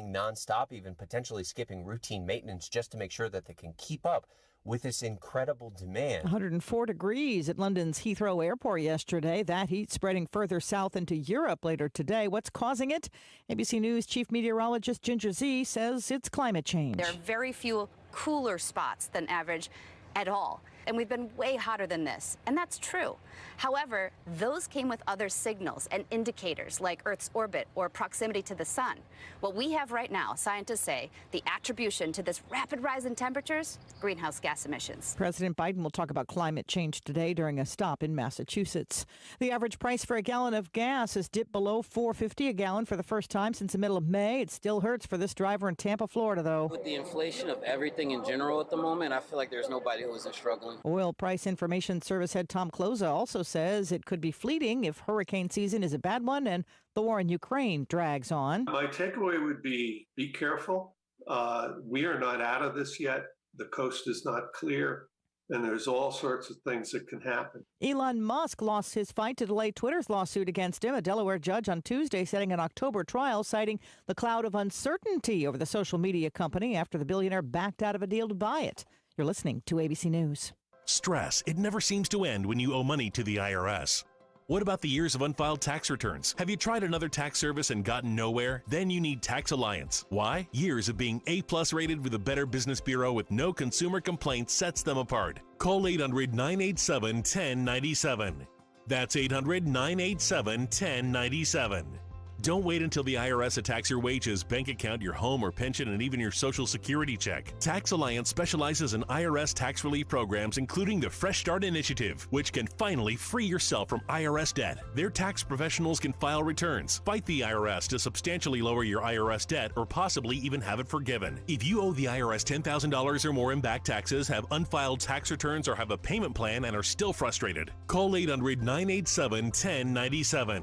running nonstop, even potentially skipping routine maintenance just to make sure that they can keep up with this incredible demand. 104 degrees at London's Heathrow Airport yesterday. That heat spreading further south into Europe later today. What's causing it? ABC News chief meteorologist Ginger Zee says it's climate change. There are very few cooler spots than average at all. And we've been way hotter than this, and that's true. However, those came with other signals and indicators like Earth's orbit or proximity to the sun. What we have right now, scientists say, the attribution to this rapid rise in temperatures, greenhouse gas emissions. President Biden will talk about climate change today during a stop in Massachusetts. The average price for a gallon of gas has dipped below $4.50 a gallon for the first time since the middle of May. It still hurts for this driver in Tampa, Florida, though. With the inflation of everything in general at the moment, I feel like there's nobody who isn't struggling. Oil Price Information Service head Tom Kloza also says it could be fleeting if hurricane season is a bad one and the war in Ukraine drags on. My takeaway would be careful. We are not out of this yet. The coast is not clear, and there's all sorts of things that can happen. Elon Musk lost his fight to delay Twitter's lawsuit against him. A Delaware judge on Tuesday setting an October trial, citing the cloud of uncertainty over the social media company after the billionaire backed out of a deal to buy it. You're listening to ABC News. Stress. It never seems to end when you owe money to the IRS. What about the years of unfiled tax returns? Have you tried another tax service and gotten nowhere? Then you need Tax Alliance. Why? Years of being A+ rated with the Better Business Bureau with no consumer complaints sets them apart. Call 800-987-1097. That's 800-987-1097. Don't wait until the IRS attacks your wages, bank account, your home or pension, and even your Social Security check. Tax Alliance specializes in IRS tax relief programs, including the Fresh Start Initiative, which can finally free yourself from IRS debt. Their tax professionals can file returns, fight the IRS to substantially lower your IRS debt, or possibly even have it forgiven. If you owe the IRS $10,000 or more in back taxes, have unfiled tax returns, or have a payment plan and are still frustrated, call 800-987-1097.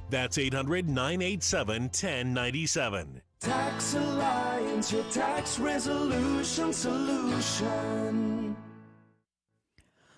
That's 800-987-1097. Tax Alliance, your tax resolution solution.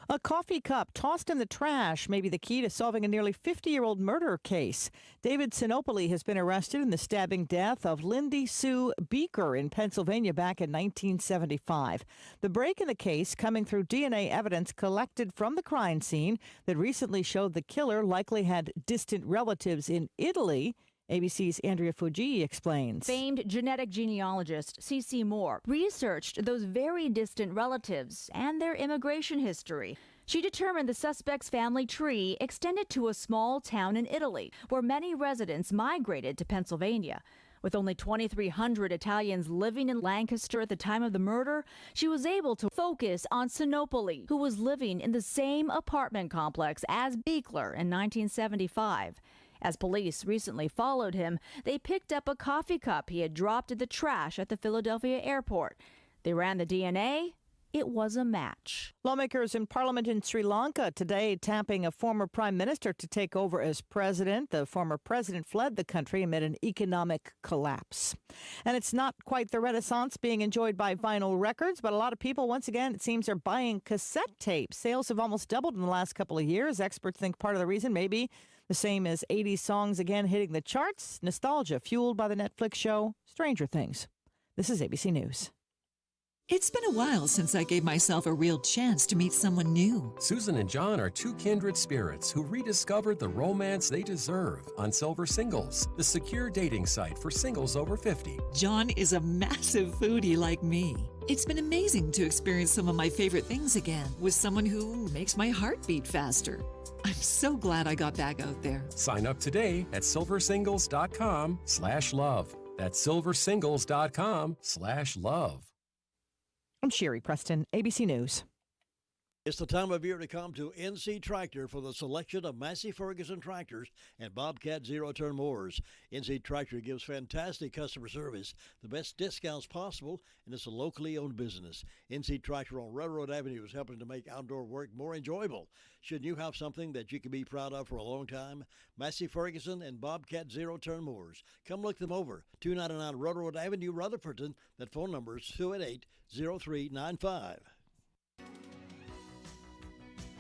A coffee cup tossed in the trash may be the key to solving a nearly 50-year-old murder case. David Sinopoli has been arrested in the stabbing death of Lindy Sue Beaker in Pennsylvania back in 1975. The break in the case coming through DNA evidence collected from the crime scene that recently showed the killer likely had distant relatives in Italy. ABC's Andrea Fuji explains. Famed genetic genealogist C.C. Moore researched those very distant relatives and their immigration history. She determined the suspect's family tree extended to a small town in Italy, where many residents migrated to Pennsylvania. With only 2,300 Italians living in Lancaster at the time of the murder, she was able to focus on Sinopoli, who was living in the same apartment complex as Beekler in 1975. As police recently followed him, they picked up a coffee cup he had dropped in the trash at the Philadelphia airport. They ran the DNA. It was a match. Lawmakers in Parliament in Sri Lanka today tapping a former prime minister to take over as president. The former president fled the country amid an economic collapse. And it's not quite the renaissance being enjoyed by vinyl records, but a lot of people, once again, it seems, are buying cassette tapes. Sales have almost doubled in the last couple of years. Experts think part of the reason may be the same as 80s songs again hitting the charts. Nostalgia fueled by the Netflix show Stranger Things. This is ABC News. It's been a while since I gave myself a real chance to meet someone new. Susan and John are two kindred spirits who rediscovered the romance they deserve on Silver Singles, the secure dating site for singles over 50. John is a massive foodie like me. It's been amazing to experience some of my favorite things again with someone who makes my heart beat faster. I'm so glad I got back out there. Sign up today at silversingles.com/love. That's silversingles.com/love. I'm Sherry Preston, ABC News. It's the time of year to come to NC Tractor for the selection of Massey Ferguson tractors and Bobcat zero-turn mowers. NC Tractor gives fantastic customer service, the best discounts possible, and it's a locally owned business. NC Tractor on Railroad Avenue is helping to make outdoor work more enjoyable. Shouldn't you have something that you can be proud of for a long time? Massey Ferguson and Bobcat zero-turn mowers. Come look them over. 299 Railroad Avenue, Rutherfordton. That phone number is 288-0395.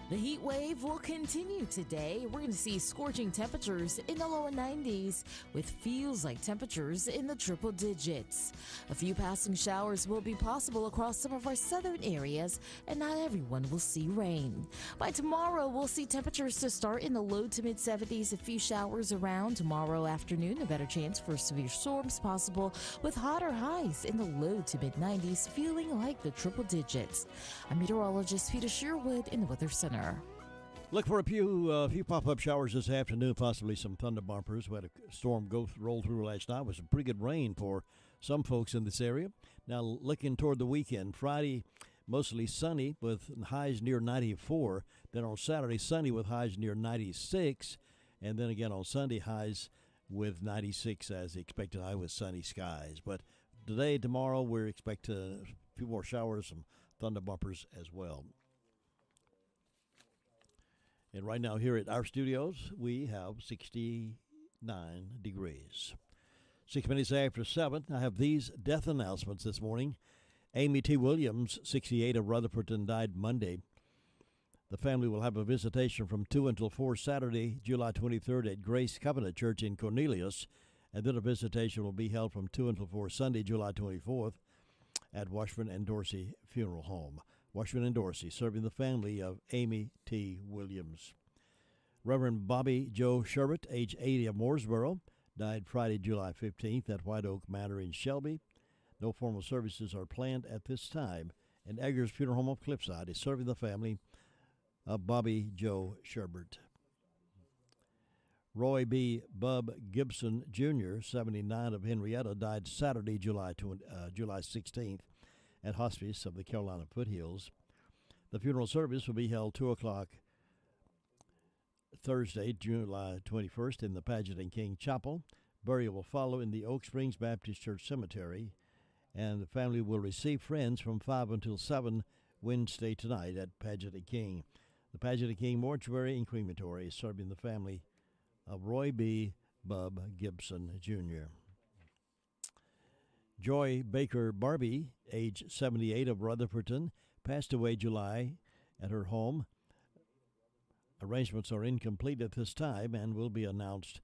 The heat wave will continue today. We're going to see scorching temperatures in the lower 90s with feels like temperatures in the triple digits. A few passing showers will be possible across some of our southern areas, and not everyone will see rain. By tomorrow, we'll see temperatures to start in the low to mid 70s. A few showers around tomorrow afternoon. A better chance for severe storms possible with hotter highs in the low to mid 90s, feeling like the triple digits. I'm meteorologist Peter Sherwood in the Weather Center. Look for a few pop-up showers this afternoon, possibly some thunder bumpers. We had a storm roll through last night with some pretty good rain for some folks in this area. Now looking toward the weekend, Friday mostly sunny with highs near 94. Then on Saturday, sunny with highs near 96. And then again on Sunday, highs with 96 as the expected high with sunny skies. But today, tomorrow, we're expecting a few more showers, some thunder bumpers as well. And right now here at our studios, we have 69 degrees. 6 minutes after 7, I have these death announcements this morning. Amy T. Williams, 68, of Rutherfordton, died Monday. The family will have a visitation from 2 until 4 Saturday, July 23rd at Grace Covenant Church in Cornelius. And then a visitation will be held from 2 until 4 Sunday, July 24th at Washburn and Dorsey Funeral Home. Washburn and Dorsey, serving the family of Amy T. Williams. Reverend Bobby Joe Sherbert, age 80, of Mooresboro, died Friday, July 15th at White Oak Manor in Shelby. No formal services are planned at this time, and Eggers Funeral Home of Cliffside is serving the family of Bobby Joe Sherbert. Roy B. Bub Gibson, Jr., 79, of Henrietta, died Saturday, July 16th. At Hospice of the Carolina Foothills. The funeral service will be held 2 o'clock Thursday, July 21st in the Paget and King Chapel. Burial will follow in the Oak Springs Baptist Church Cemetery, and the family will receive friends from 5 until 7 Wednesday tonight at Paget and King. The Paget and King Mortuary and Crematory is serving the family of Roy B. Bub Gibson, Jr. Joy Baker Barbie, age 78, of Rutherfordton, passed away July at her home. Arrangements are incomplete at this time and will be announced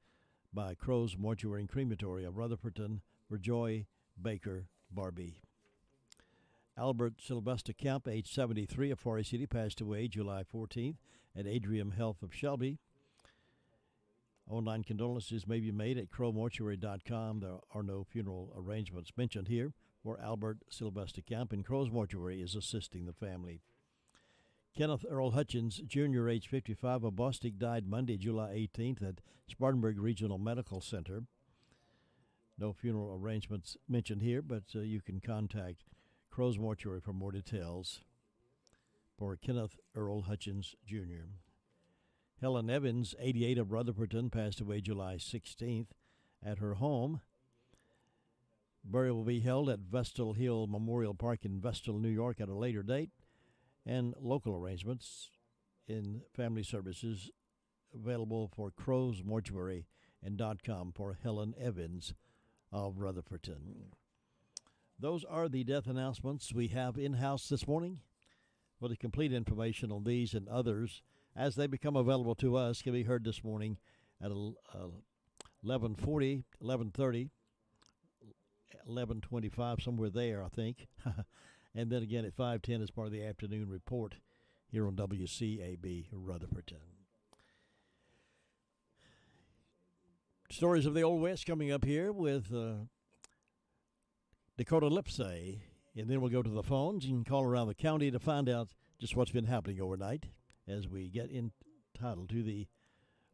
by Crow's Mortuary and Crematory of Rutherfordton for Joy Baker Barbie. Albert Sylvester Camp, age 73, of Forest City, passed away July 14th at Adrium Health of Shelby. Online condolences may be made at crowmortuary.com. There are no funeral arrangements mentioned here for Albert Sylvester Camp, and Crow's Mortuary is assisting the family. Kenneth Earl Hutchins, Jr., age 55, of Bostic, died Monday, July 18th at Spartanburg Regional Medical Center. No funeral arrangements mentioned here, but you can contact Crow's Mortuary for more details for Kenneth Earl Hutchins, Jr. Helen Evans, 88, of Rutherfordton, passed away July 16th at her home. Burial will be held at Vestal Hill Memorial Park in Vestal, New York at a later date, and local arrangements in family services available for Crow's Mortuary and .com for Helen Evans of Rutherfordton. Those are the death announcements we have in-house this morning. For the complete information on these and others, as they become available to us, can be heard this morning at 11:40, 11:30, 11:25, somewhere there, I think. And then again at 5:10 as part of the afternoon report here on WCAB Rutherfordton. Stories of the Old West coming up here with Dakota Lipsey. And then we'll go to the phones and call around the county to find out just what's been happening overnight as we get entitled to the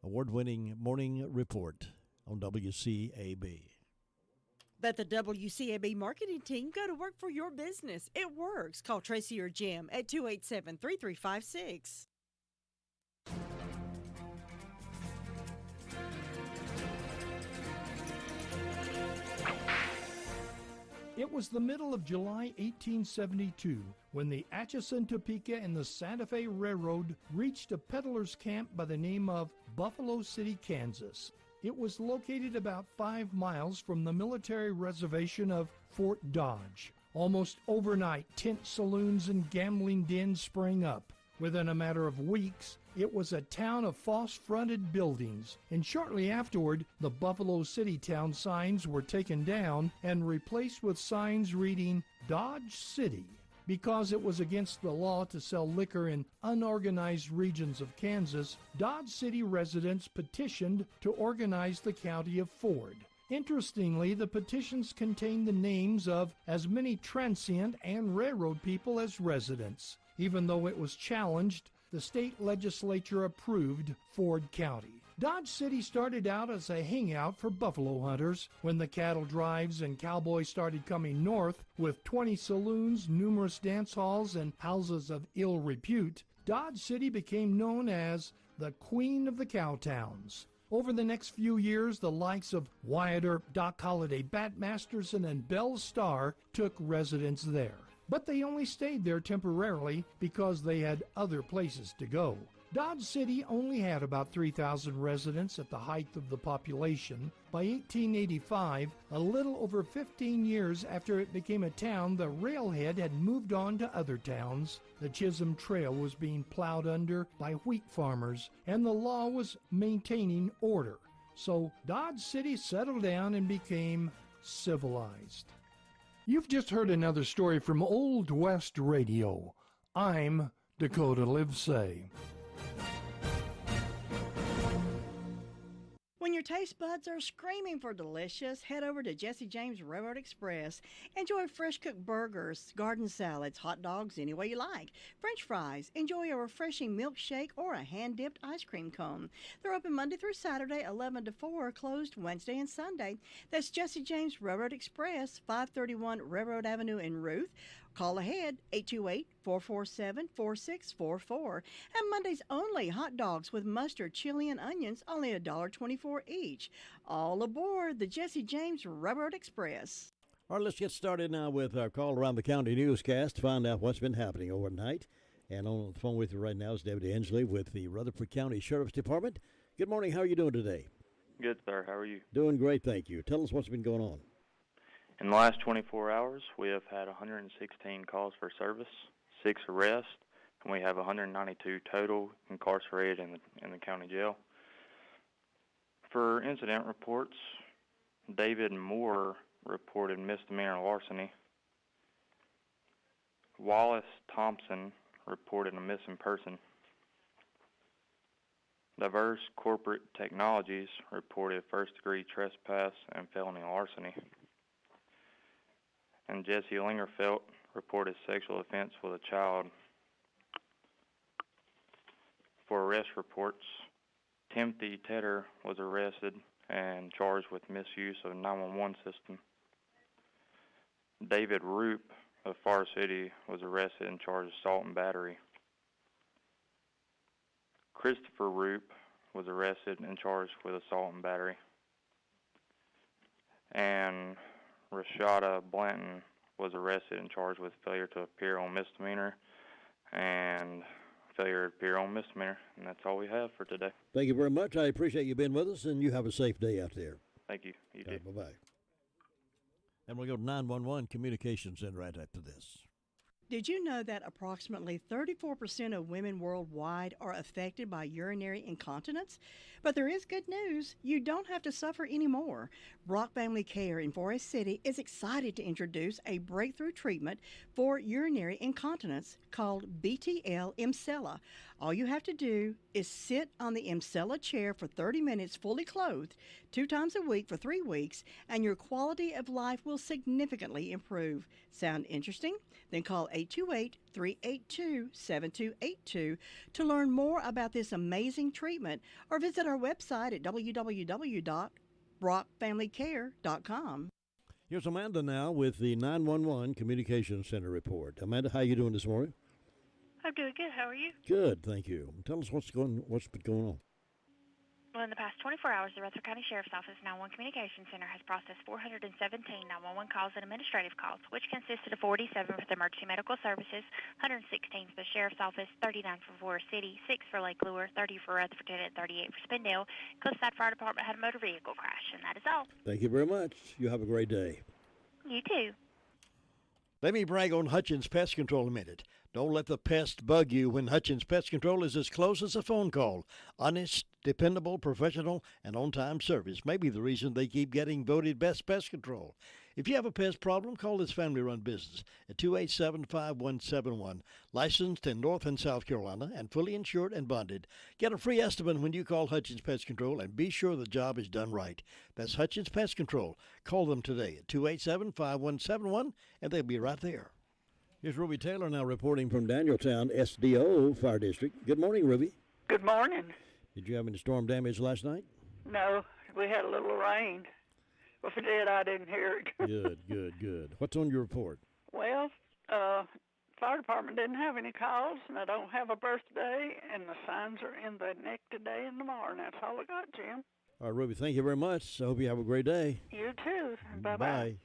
award-winning morning report on WCAB. Let the WCAB marketing team go to work for your business. It works. Call Tracy or Jim at 287-3356. It was the middle of July 1872 when the Atchison, Topeka, and the Santa Fe Railroad reached a peddler's camp by the name of Buffalo City, Kansas. It was located about 5 miles from the military reservation of Fort Dodge. Almost overnight, tent saloons and gambling dens sprang up. Within a matter of weeks, it was a town of false-fronted buildings, and shortly afterward, the Buffalo City town signs were taken down and replaced with signs reading Dodge City. Because it was against the law to sell liquor in unorganized regions of Kansas, Dodge City residents petitioned to organize the county of Ford. Interestingly, the petitions contained the names of as many transient and railroad people as residents. Even though it was challenged, the state legislature approved Ford County. Dodge City started out as a hangout for buffalo hunters. When the cattle drives and cowboys started coming north, with 20 saloons, numerous dance halls, and houses of ill repute, Dodge City became known as the Queen of the Cowtowns. Over the next few years, the likes of Wyatt Earp, Doc Holliday, Bat Masterson, and Belle Starr took residence there. But they only stayed there temporarily because they had other places to go. Dodge City only had about 3,000 residents at the height of the population. By 1885, a little over 15 years after it became a town, the railhead had moved on to other towns. The Chisholm Trail was being plowed under by wheat farmers, and the law was maintaining order. So Dodge City settled down and became civilized. You've just heard another story from Old West Radio. I'm Dakota Livesay. When your taste buds are screaming for delicious, head over to Jesse James Railroad Express. Enjoy fresh cooked burgers, garden salads, hot dogs any way you like, French fries. Enjoy a refreshing milkshake or a hand-dipped ice cream cone. They're open Monday through Saturday, 11 to 4, closed Wednesday and Sunday. That's Jesse James Railroad Express, 531 Railroad Avenue in Ruth. Call ahead, 828-447-4644. And Mondays only, hot dogs with mustard, chili, and onions, only $1.24 each. All aboard the Jesse James Railroad Express. All right, let's get started now with our Call Around the County newscast to find out what's been happening overnight. And on the phone with you right now is David Hensley with the Rutherford County Sheriff's Department. Good morning. How are you doing today? Good, sir. How are you? Doing great, thank you. Tell us what's been going on. In the last 24 hours, we have had 116 calls for service, 6 arrests, and we have 192 total incarcerated in the county jail. For incident reports, David Moore reported misdemeanor larceny. Wallace Thompson reported a missing person. Diverse Corporate Technologies reported first-degree trespass and felony larceny. And Jesse Lingerfelt reported sexual offense with a child. For arrest reports, Timothy Tedder was arrested and charged with misuse of 911 system. David Roop of Far City was arrested and charged with assault and battery. Christopher Roop was arrested and charged with assault and battery. And Rashada Blanton was arrested and charged with failure to appear on misdemeanor and failure to appear on misdemeanor. And that's all we have for today. Thank you very much. I appreciate you being with us, and you have a safe day out there. Thank you. You too. Bye-bye. And we'll go to 911 Communications Center right after this. Did you know that approximately 34% of women worldwide are affected by urinary incontinence? But there is good news. You don't have to suffer anymore. Brock Family Care in Forest City is excited to introduce a breakthrough treatment for urinary incontinence called BTL Emsella. All you have to do is sit on the Emsella chair for 30 minutes fully clothed 2 times a week for 3 weeks, and your quality of life will significantly improve. Sound interesting? Then call 828-382-7282 to learn more about this amazing treatment, or visit our website at www.brockfamilycare.com. Here's Amanda now with the 911 Communications Center report. Amanda, how are you doing this morning? I'm doing good. How are you? Good, thank you. Tell us what's been going on. Well, in the past 24 hours, the Rutherford County Sheriff's Office 911 Communications Center has processed 417 911 calls and administrative calls, which consisted of 47 for the emergency medical services, 116 for the Sheriff's Office, 39 for Forest City, 6 for Lake Lure, 30 for Rutherford, and 38 for Spindale. Cliffside Fire Department had a motor vehicle crash, and that is all. Thank you very much. You have a great day. You too. Let me brag on Hutchins Pest Control a minute. Don't let the pest bug you when Hutchins Pest Control is as close as a phone call. Honest, dependable, professional, and on-time service may be the reason they keep getting voted best pest control. If you have a pest problem, call this family-run business at 287-5171. Licensed in North and South Carolina and fully insured and bonded. Get a free estimate when you call Hutchins Pest Control and be sure the job is done right. That's Hutchins Pest Control. Call them today at 287-5171 and they'll be right there. Here's Ruby Taylor now reporting from Danieltown SDO Fire District. Good morning, Ruby. Good morning. Did you have any storm damage last night? No, we had a little rain. If it did, I didn't hear it. Good. What's on your report? Well, fire department didn't have any calls, and I don't have a birthday, and the signs are in the neck today and tomorrow, and that's all I got, Jim. All right, Ruby, thank you very much. I hope you have a great day. You too. Bye-bye. Bye.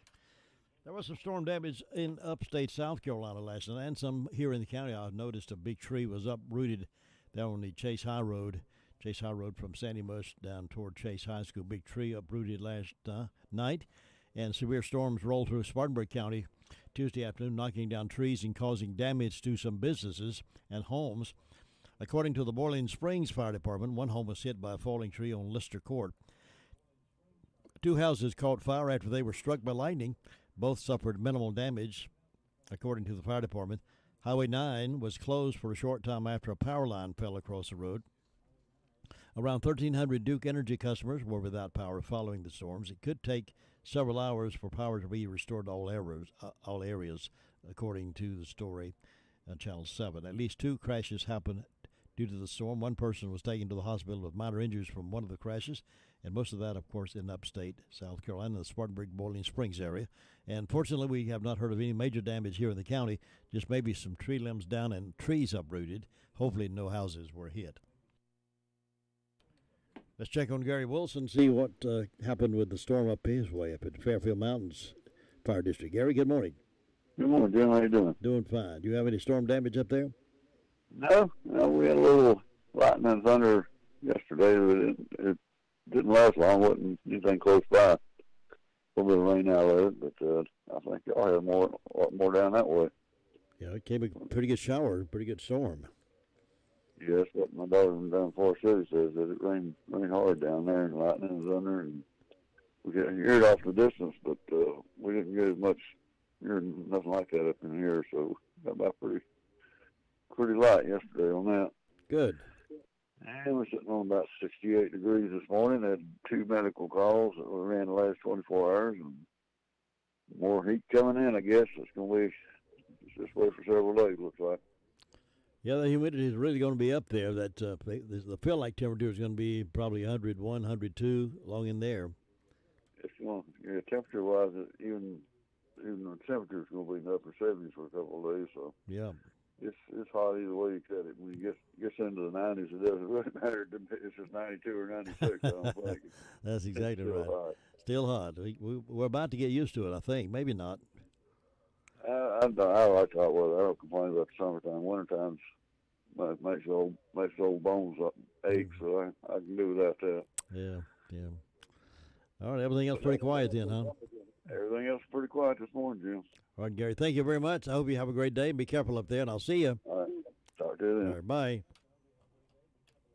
There was some storm damage in upstate South Carolina last night, and some here in the county. I noticed a big tree was uprooted down on the Chase High Road. Chase High Road from Sandy Mush down toward Chase High School. Big tree uprooted last night, and severe storms rolled through Spartanburg County Tuesday afternoon, knocking down trees and causing damage to some businesses and homes. According to the Boiling Springs Fire Department, one home was hit by a falling tree on Lister Court. 2 houses caught fire after they were struck by lightning. Both suffered minimal damage, according to the fire department. Highway 9 was closed for a short time after a power line fell across the road. Around 1,300 Duke Energy customers were without power following the storms. It could take several hours for power to be restored to all areas, according to the story on Channel 7. At least 2 crashes happened due to the storm. One person was taken to the hospital with minor injuries from one of the crashes, and most of that, of course, in upstate South Carolina, the Spartanburg, Boiling Springs area. And fortunately, we have not heard of any major damage here in the county, just maybe some tree limbs down and trees uprooted. Hopefully no houses were hit. Let's check on Gary Wilson, see what happened with the storm up his way up at Fairfield Mountains Fire District. Gary, good morning. Good morning, Jim. How you doing? Doing fine. Do you have any storm damage up there? No, we had a little lightning and thunder yesterday. It didn't last long. Wasn't anything close by. A little bit of rain out of it, but I think y'all had a lot more down that way. Yeah, it came a pretty good shower, pretty good storm. Yes, what my daughter from down Forest City says, that it rained hard down there, and lightning and thunder, and we could hear it off the distance, but we didn't get as much, nothing like that up in here, so got about pretty light yesterday on that. Good. And we're sitting on about 68 degrees this morning. Had 2 medical calls that we ran the last 24 hours, and more heat coming in, I guess. It's going to be this way for several days, looks like. Yeah, the humidity is really going to be up there. That the feel-like temperature is going to be probably 101, 102, along in there. It's going, temperature-wise, even the temperature is going to be in the upper 70s for a couple of days. So yeah, it's hot either way you cut it. When you gets into the 90s, it doesn't really matter if it's just 92 or 96. I don't think. That's exactly right. Hot. Still hot. We're about to get used to it, I think. Maybe not. I like hot weather. I don't complain about the summertime. Wintertime makes the old bones ache, so I can do without that. Yeah. All right, everything else pretty quiet then, huh? Everything else pretty quiet this morning, Jim. All right, Gary, thank you very much. I hope you have a great day and be careful up there, and I'll see you. All right, talk to you then. All right, bye.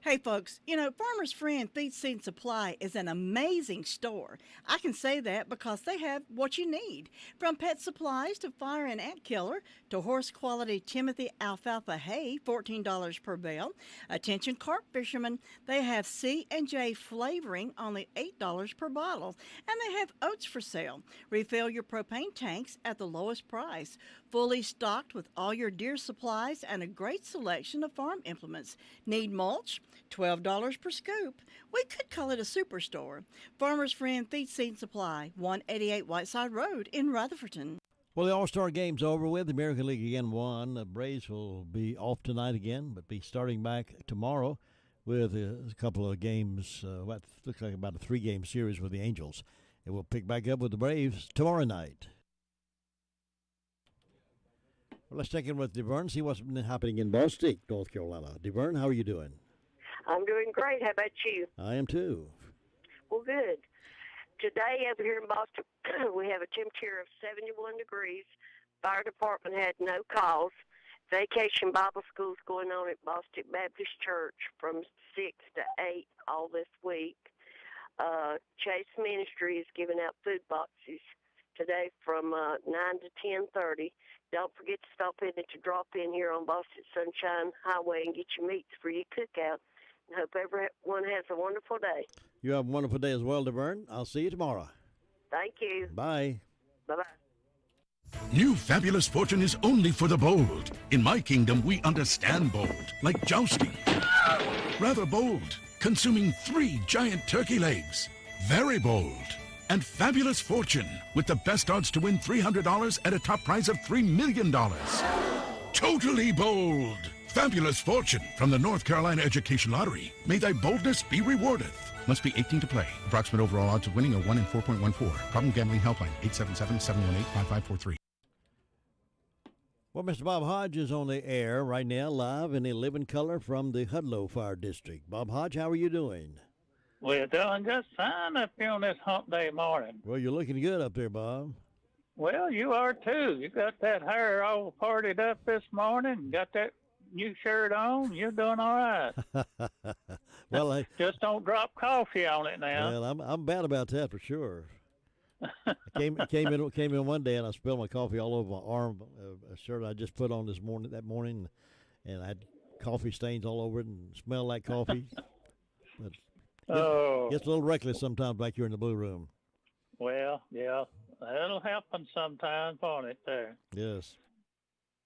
Hey, folks, Farmer's Friend Feed, Seed, Supply is an amazing store. I can say that because they have what you need. From pet supplies to fire and ant killer to horse-quality Timothy alfalfa hay, $14 per bale. Attention carp fishermen, they have C&J flavoring, only $8 per bottle. And they have oats for sale. Refill your propane tanks at the lowest price. Fully stocked with all your deer supplies and a great selection of farm implements. Need mulch? $12 per scoop. We could call it a superstore. Farmer's Friend Feed, Seed, Supply, 188 Whiteside Road in Rutherfordton. Well, the All-Star Game's over with. The American League again won. The Braves will be off tonight again, but be starting back tomorrow with a couple of games. What looks like about a 3-game series with the Angels. And we'll pick back up with the Braves tomorrow night. Well, let's check in with DeVern, see what's been happening in Boston, North Carolina. DeVern, how are you doing? I'm doing great. How about you? I am too. Well, good. Today over here in Boston, we have a temperature of 71 degrees. Fire department had no calls. Vacation Bible School's going on at Boston Baptist Church from 6 to 8 all this week. Chase Ministry is giving out food boxes today from 9 to 10:30. Don't forget to stop in and to drop in here on Boston Sunshine Highway and get your meats for your cookout. I hope everyone has a wonderful day. You have a wonderful day as well, DeVern. I'll see you tomorrow. Thank you. Bye. Bye-bye. New Fabulous Fortune is only for the bold. In my kingdom, we understand bold, like jousting. Rather bold, consuming 3 giant turkey legs. Very bold. And Fabulous Fortune, with the best odds to win $300 and a top prize of $3 million. Totally bold. Fabulous Fortune from the North Carolina Education Lottery. May thy boldness be rewarded. Must be 18 to play. Approximate overall odds of winning are 1 in 4.14. Problem gambling helpline, 877-718-5543. Well, Mr. Bob Hodge is on the air right now, live in a living color from the Hudlow Fire District. Bob Hodge, how are you doing? We're doing just fine up here on this hump day morning. Well, you're looking good up there, Bob. Well, you are too. You got that hair all partied up this morning. Got that new shirt on. You're doing all right. Well, just don't drop coffee on it now. Well, I'm bad about that for sure. I came in one day and I spilled my coffee all over my arm. A shirt I just put on that morning, and I had coffee stains all over it and smelled like coffee. But gets a little reckless sometimes back here in the Blue Room. Well, yeah, that'll happen sometimes, won't it? There. Yes.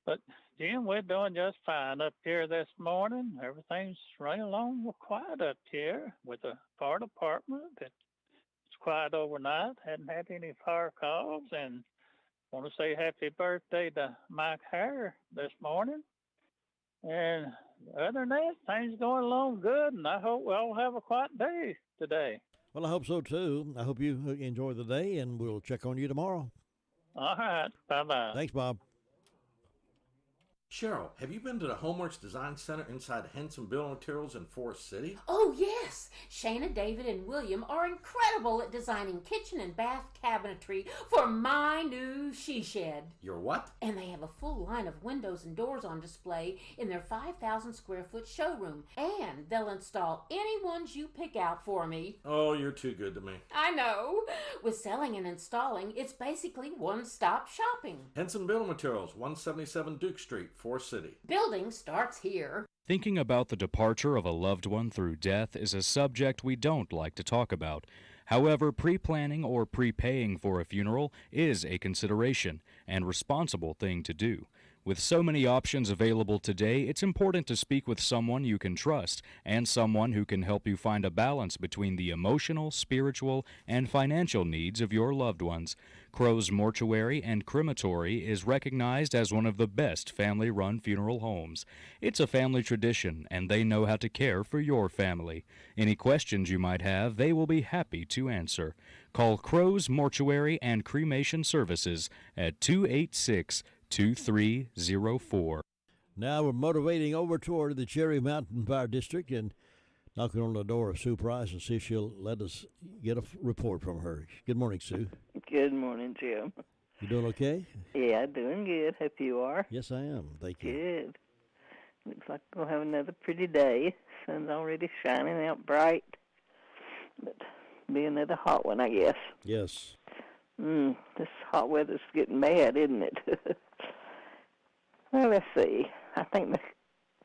But Jim, we're doing just fine up here this morning. Everything's running along quiet up here with the fire department. It's quiet overnight. Hadn't had any fire calls, and want to say happy birthday to Mike Hare this morning. And other than that, things going along good, and I hope we all have a quiet day today. Well, I hope so, too. I hope you enjoy the day, and we'll check on you tomorrow. All right. Bye-bye. Thanks, Bob. Cheryl, have you been to the Homeworks Design Center inside Henson Building Materials in Forest City? Oh, yes. Shana, David, and William are incredible at designing kitchen and bath cabinetry for my new she shed. Your what? And they have a full line of windows and doors on display in their 5,000 square foot showroom. And they'll install any ones you pick out for me. Oh, you're too good to me. I know. With selling and installing, it's basically one-stop shopping. Henson Building Materials, 177 Duke Street, Forest City. Building starts here. Thinking about the departure of a loved one through death is a subject we don't like to talk about. However, pre-planning or prepaying for a funeral is a consideration and responsible thing to do. With so many options available today, it's important to speak with someone you can trust and someone who can help you find a balance between the emotional, spiritual, and financial needs of your loved ones. Crow's Mortuary and Crematory is recognized as one of the best family-run funeral homes. It's a family tradition, and they know how to care for your family. Any questions you might have, they will be happy to answer. Call Crow's Mortuary and Cremation Services at 286-2304. Now we're motivating over toward the Cherry Mountain Fire District and knocking on the door of Sue Price and see if she'll let us get a report from her. Good morning, Sue. Good morning, Jim. You doing okay? Yeah, doing good. Hope you are. Yes, I am. Thank you. Good. Looks like we'll have another pretty day. Sun's already shining out bright. But be another hot one, I guess. Yes. This hot weather's getting bad, isn't it? Well, let's see. I think the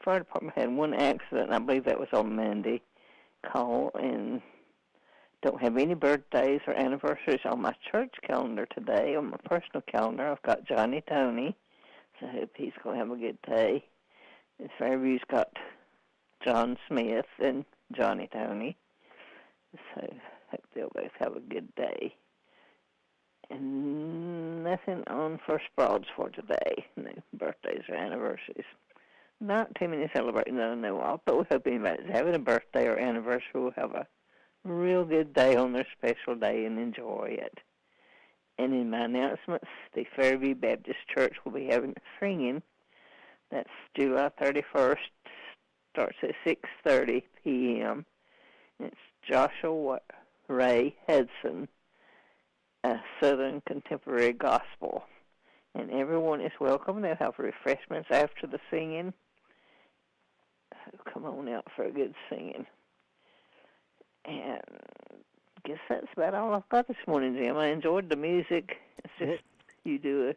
fire department had one accident. I believe that was on Monday. Call, and don't have any birthdays or anniversaries on my church calendar today. On my personal calendar, I've got Johnny Tony, so I hope he's going to have a good day. And Fairview's got John Smith and Johnny Tony, so I hope they'll both have a good day. And nothing on First Broads for today. No birthdays or anniversaries. Not too many celebrating that I know of, but we hope anybody's having a birthday or anniversary will have a real good day on their special day and enjoy it. And in my announcements, the Fairview Baptist Church will be having a singing. That's July 31st. Starts at 6:30 p.m. It's Joshua Ray Hudson, Southern Contemporary Gospel. and everyone is welcome. They'll have refreshments after the singing. So come on out for a good singing. And I guess that's about all I've got this morning, Jim. I enjoyed the music. It's just you do a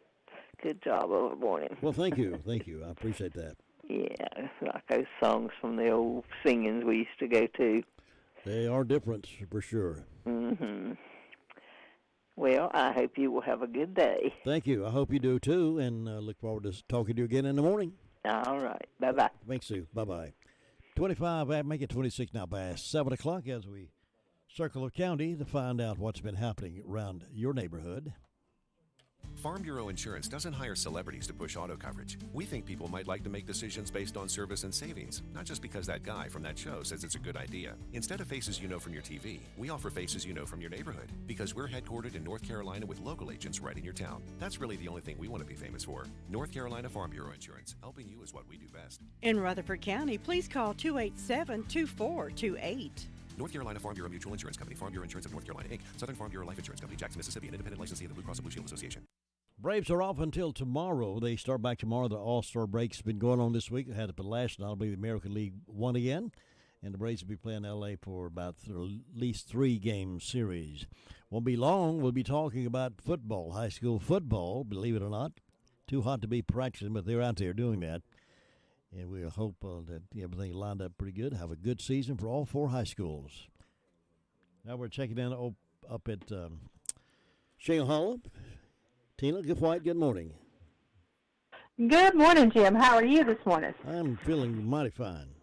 good job of it morning. Well, thank you. Thank you. I appreciate that. Yeah, like those songs from the old singings we used to go to. They are different, for sure. Mm-hmm. Well, I hope you will have a good day. Thank you. I hope you do, too, and look forward to talking to you again in the morning. All right. Bye-bye. Thanks, Sue. Bye-bye. 25, make it 26 now past 7 o'clock as we circle the county to find out what's been happening around your neighborhood. Farm Bureau Insurance doesn't hire celebrities to push auto coverage. We think people might like to make decisions based on service and savings, not just because that guy from that show says it's a good idea. Instead of faces you know from your TV, we offer faces you know from your neighborhood, because we're headquartered in North Carolina with local agents right in your town. That's really the only thing we want to be famous for. North Carolina Farm Bureau Insurance. Helping you is what we do best. In Rutherford County, please call 287-2428. North Carolina Farm Bureau Mutual Insurance Company, Farm Bureau Insurance of North Carolina, Inc., Southern Farm Bureau Life Insurance Company, Jackson, Mississippi, an independent licensee of the Blue Cross and Blue Shield Association. Braves are off until tomorrow. They start back tomorrow. The All-Star break's been going on this week. It had it last night. It'll be the American League One again. And the Braves will be playing L.A. for about at least 3-game series. Won't be long. We'll be talking about football, high school football, believe it or not. Too hot to be practicing, but they're out there doing that. And we hope that everything lined up pretty good. Have a good season for all 4 high schools. Now we're checking in up at Shale Hollow. Tina, good morning. Good morning, Jim. How are you this morning? I'm feeling mighty fine.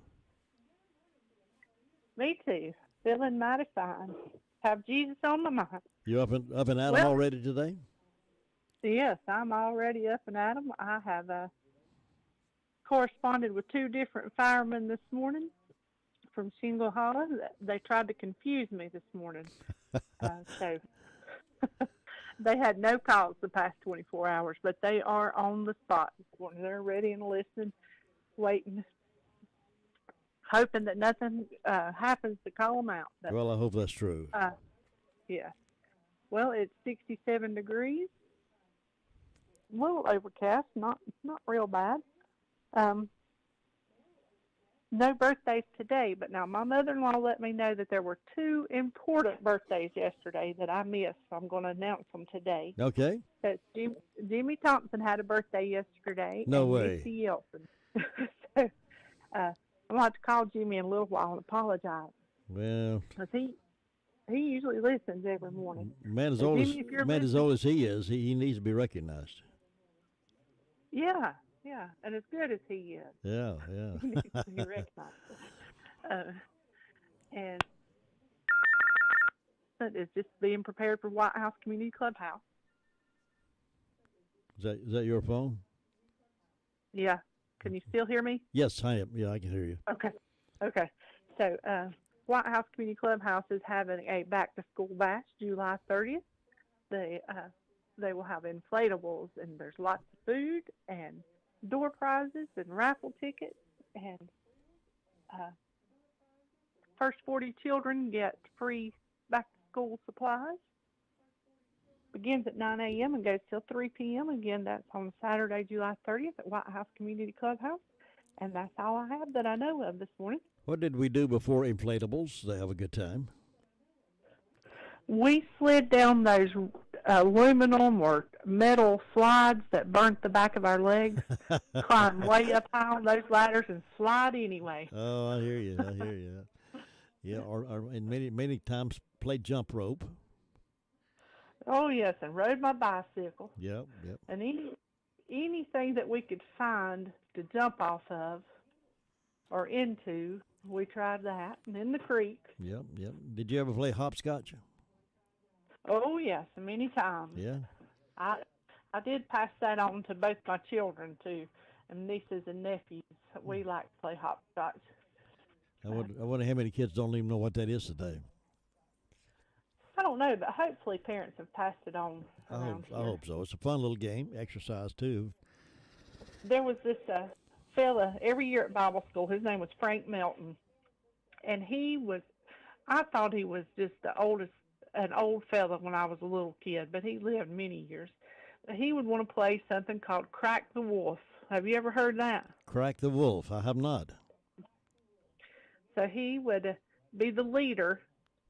Me too. Feeling mighty fine. Have Jesus on my mind. You up and at 'em already today? Yes, I'm already up and at 'em. I have corresponded with 2 different firemen this morning from Shingle Hollow. They tried to confuse me this morning. So they had no calls the past 24 hours, but they are on the spot this morning. They're ready and listening, waiting, hoping that nothing happens to call them out. Well, I hope that's true. Yeah. Well, it's 67 degrees. A little overcast, not real bad. No birthdays today, but now my mother-in-law let me know that there were 2 important birthdays yesterday that I missed, so I'm going to announce them today. Okay. So Jimmy Thompson had a birthday yesterday. No and way. Missy Yeltsin. So I'm going to have to call Jimmy in a little while and apologize. Well, because he usually listens every morning. Man as So old Jimmy, if you're as listening- old as he is, he needs to be recognized. Yeah, and as good as he is. Yeah. He needs to be recognized. And that is just being prepared for White House Community Clubhouse. Is that your phone? Yeah. Can you still hear me? Yes, I am. Yeah, I can hear you. Okay. So White House Community Clubhouse is having a back-to-school bash July 30th. They will have inflatables, and there's lots of food and door prizes and raffle tickets, and first 40 children get free back-to-school supplies. Begins at 9 a.m. and goes till 3 p.m. Again, that's on Saturday, July 30th at White House Community Clubhouse. And that's all I have that I know of this morning. What did we do before inflatables? They have a good time. We slid down those aluminum or metal slides that burnt the back of our legs, climbed way up high on those ladders and slide anyway. Oh, I hear you. Yeah, or and many times played jump rope. Oh, yes, and rode my bicycle. Yep. And anything that we could find to jump off of or into, we tried that. And in the creek. Yep. Did you ever play hopscotch? Oh, yes, many times. Yeah. I did pass that on to both my children, too, and nieces and nephews. We like to play hopscotch. I wonder how many kids don't even know what that is today. I don't know, but hopefully parents have passed it on around I hope so. It's a fun little game, exercise, too. There was this fella every year at Bible school. His name was Frank Melton, and I thought he was just an old fella when I was a little kid, but he lived many years. he would want to play something called Crack the Wolf. Have you ever heard that? Crack the Wolf. I have not. So he would be the leader,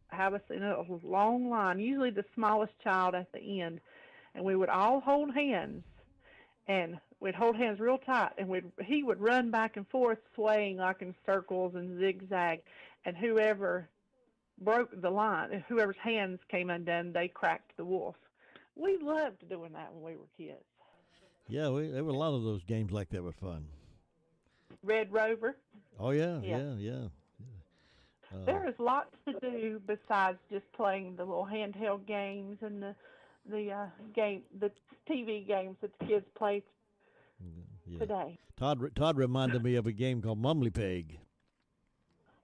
have us in a long line, usually the smallest child at the end, and we would all hold hands, and we'd hold hands real tight, and he would run back and forth, swaying like in circles and zigzag, and whoever broke the line, whoever's hands came undone, they cracked the wolf. We loved doing that when we were kids. Yeah, there were a lot of those games like that were fun. Red Rover. Oh, yeah. There is lots to do besides just playing the little handheld games and the TV games that the kids play today. Todd reminded me of a game called Mumbly Peg.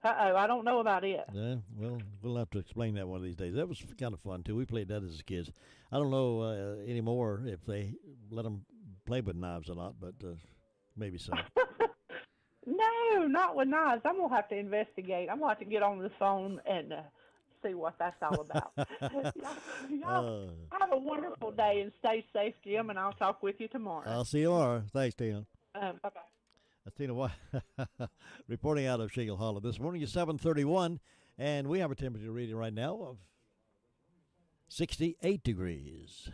I don't know about it. Yeah, well, we'll have to explain that one of these days. That was kind of fun, too. We played that as kids. I don't know anymore if they let them play with knives or not, but maybe so. No, not with knives. I'm going to have to investigate. I'm going to have to get on the phone and see what that's all about. Y'all have a wonderful day and stay safe, Jim, and I'll talk with you tomorrow. I'll see you tomorrow. Thanks, Tina. Bye-bye. That's Tina White reporting out of Shingle Hollow. This morning is 7:31, and we have a temperature reading right now of 68 degrees.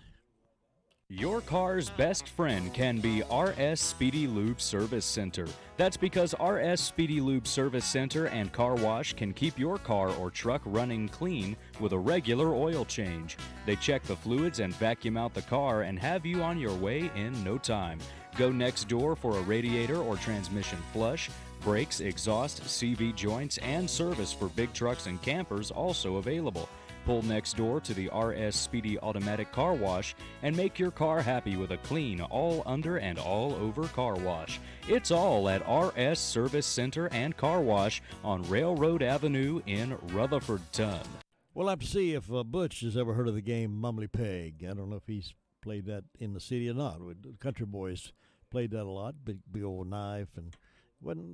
Your car's best friend can be RS Speedy Lube Service Center. That's because RS Speedy Lube Service Center and Car Wash can keep your car or truck running clean with a regular oil change. They check the fluids and vacuum out the car and have you on your way in no time. Go next door for a radiator or transmission flush, brakes, exhaust, CV joints, and service for big trucks and campers also available. Pull next door to the RS Speedy Automatic Car Wash and make your car happy with a clean, all under and all over car wash. It's all at RS Service Center and Car Wash on Railroad Avenue in Rutherfordton. We'll have to see if Butch has ever heard of the game Mumbly Peg. I don't know if he's played that in the city or not. Country boys played that a lot, big old knife, and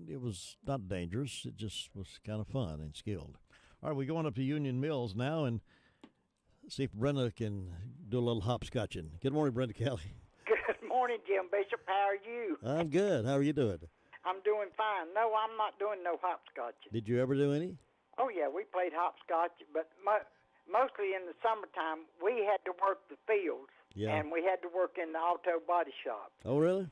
it was not dangerous. It just was kind of fun and skilled. All right, we're going up to Union Mills now and see if Brenda can do a little hopscotching. Good morning, Brenda Kelly. Good morning, Jim Bishop. How are you? I'm good. How are you doing? I'm doing fine. No, I'm not doing no hopscotching. Did you ever do any? Oh, yeah, we played hopscotch, but mostly in the summertime, we had to work the fields, and we had to work in the auto body shop. Oh, really?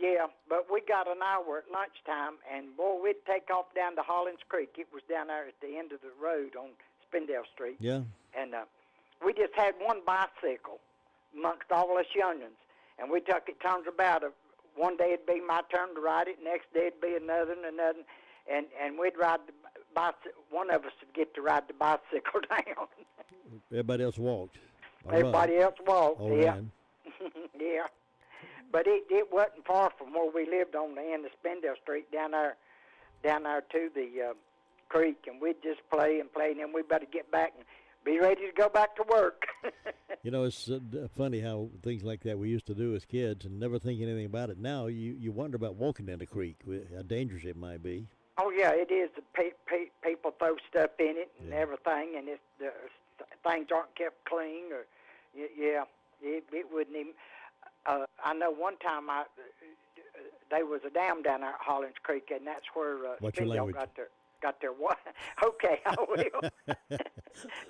Yeah, but we got an hour at lunchtime, and, boy, we'd take off down to Hollins Creek. It was down there at the end of the road on Spindale Street. Yeah. And we just had one bicycle amongst all us youngins, and we took it turns about. One day it'd be my turn to ride it, next day it'd be another and another, and we'd ride the bicycle. One of us would get to ride the bicycle down. Everybody else walked. Everybody else walked, yeah. Man. Yeah. But it wasn't far from where we lived on the end of Spindale Street down there to the creek, and we'd just play, and then we better get back and be ready to go back to work. You know, it's funny how things like that we used to do as kids and never think anything about it. Now you wonder about walking in the creek, how dangerous it might be. Oh, yeah, it is. People throw stuff in it and everything, and things aren't kept clean. Or it wouldn't even... I know one time there was a dam down there at Hollins Creek, and that's where Spindale got their water. Okay, I will.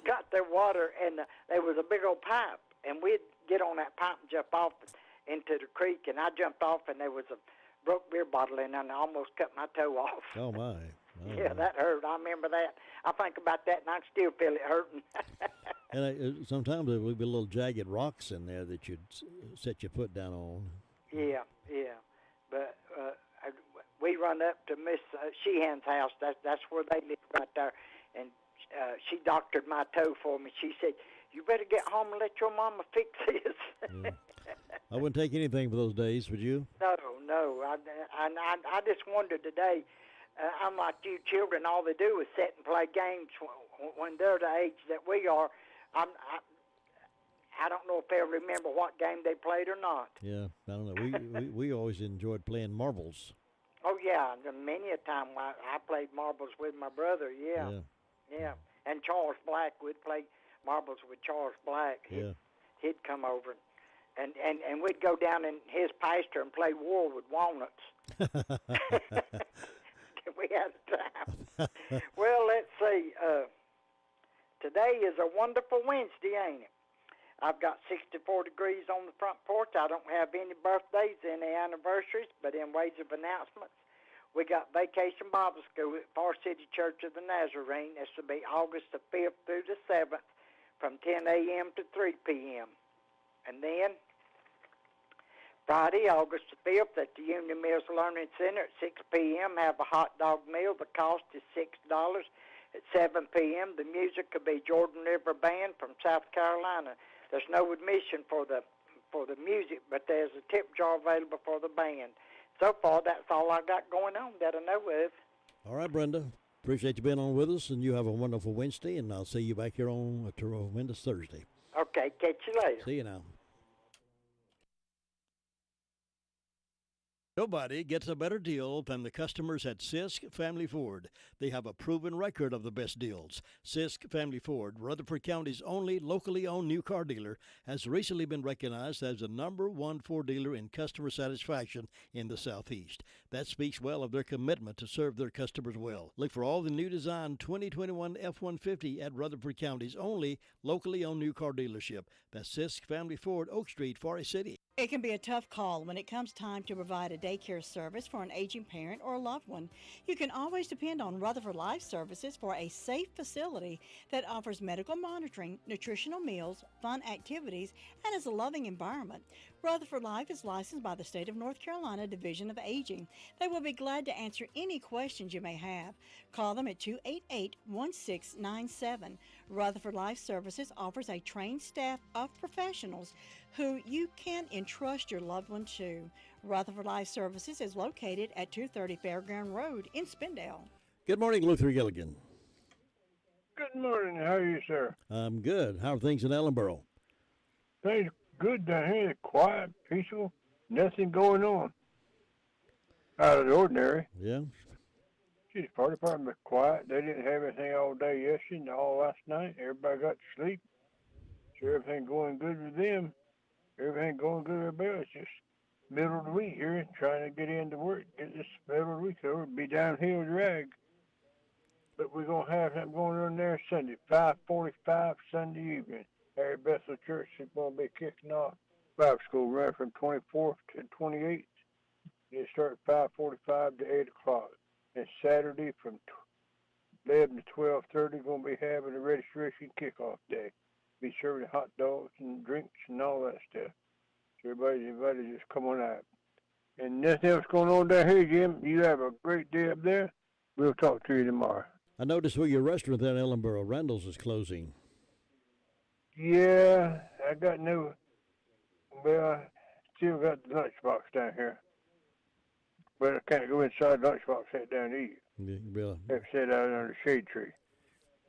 Got their water, and there was a big old pipe, and we'd get on that pipe and jump off into the creek, and I jumped off, and there was a broke beer bottle in there, and I almost cut my toe off. Oh, my. That hurt. I remember that. I think about that, and I still feel it hurting. And sometimes there would be little jagged rocks in there that you'd set your foot down on. Yeah. But we run up to Miss Sheehan's house. That's where they live right there. And she doctored my toe for me. She said, "You better get home and let your mama fix this." Yeah. I wouldn't take anything for those days, would you? No. I just wonder today, unlike you children, all they do is sit and play games when they're the age that we are. I don't know if they remember what game they played or not. Yeah, I don't know. We always enjoyed playing marbles. Oh, yeah. Many a time I played marbles with my brother, yeah. And Charles Black, we'd play marbles with Charles Black. He'd come over. and we'd go down in his pasture and play war with walnuts. We had a time. Well, let's see. Today is a wonderful Wednesday, ain't it? I've got 64 degrees on the front porch. I don't have any birthdays, any anniversaries, but in ways of announcements, we got Vacation Bible School at Far City Church of the Nazarene. This will be August the 5th through the 7th from 10 a.m. to 3 p.m. And then Friday, August the 5th at the Union Mills Learning Center at 6 p.m. have a hot dog meal. The cost is $6. At 7 p.m., the music could be Jordan River Band from South Carolina. There's no admission for the music, but there's a tip jar available for the band. So far, that's all I got going on that I know of. All right, Brenda. Appreciate you being on with us, and you have a wonderful Wednesday, and I'll see you back here on a tremendous Thursday. Okay, catch you later. See you now. Nobody gets a better deal than the customers at Sisk Family Ford. They have a proven record of the best deals. Sisk Family Ford, Rutherford County's only locally owned new car dealer, has recently been recognized as the #1 Ford dealer in customer satisfaction in the Southeast. That speaks well of their commitment to serve their customers well. Look for all the new design 2021 F-150 at Rutherford County's only locally owned new car dealership. That's Sisk Family Ford, Oak Street, Forest City. It can be a tough call when it comes time to provide a daycare service for an aging parent or a loved one. You can always depend on Rutherford Life Services for a safe facility that offers medical monitoring, nutritional meals, fun activities, and is a loving environment. Rutherford Life is licensed by the State of North Carolina Division of Aging. They will be glad to answer any questions you may have. Call them at 288-1697. Rutherford Life Services offers a trained staff of professionals who you can entrust your loved one to. Rutherford Life Services is located at 230 Fairground Road in Spindale. Good morning, Luther Gilligan. Good morning. How are you, sir? I'm good. How are things in Ellenboro? Things good down here. Quiet, peaceful, nothing going on out of the ordinary. Yeah. The fire department was quiet. They didn't have anything all day yesterday and all last night. Everybody got to sleep. So everything going good with them. Everything going good with everybody. It's just middle of the week here, trying to get into work, get this middle of the week over, be downhill drag. But we're going to have something going on there Sunday, 5:45 Sunday evening. Harry Bethel Church is going to be kicking off Bible school running from 24th to 28th. They start at 5:45 to 8 o'clock. And Saturday from 11 to 12:30, going to be having a registration kickoff day. Be serving hot dogs and drinks and all that stuff. So everybody just come on out. And nothing else going on down here, Jim. You have a great day up there. We'll talk to you tomorrow. I noticed where your restaurant there in Ellenboro, Randall's, is closing. Yeah, I got still got the lunchbox down here. But I can't go inside the lunchbox, sit down to eat. Yeah, really? I have to sit out under the shade tree.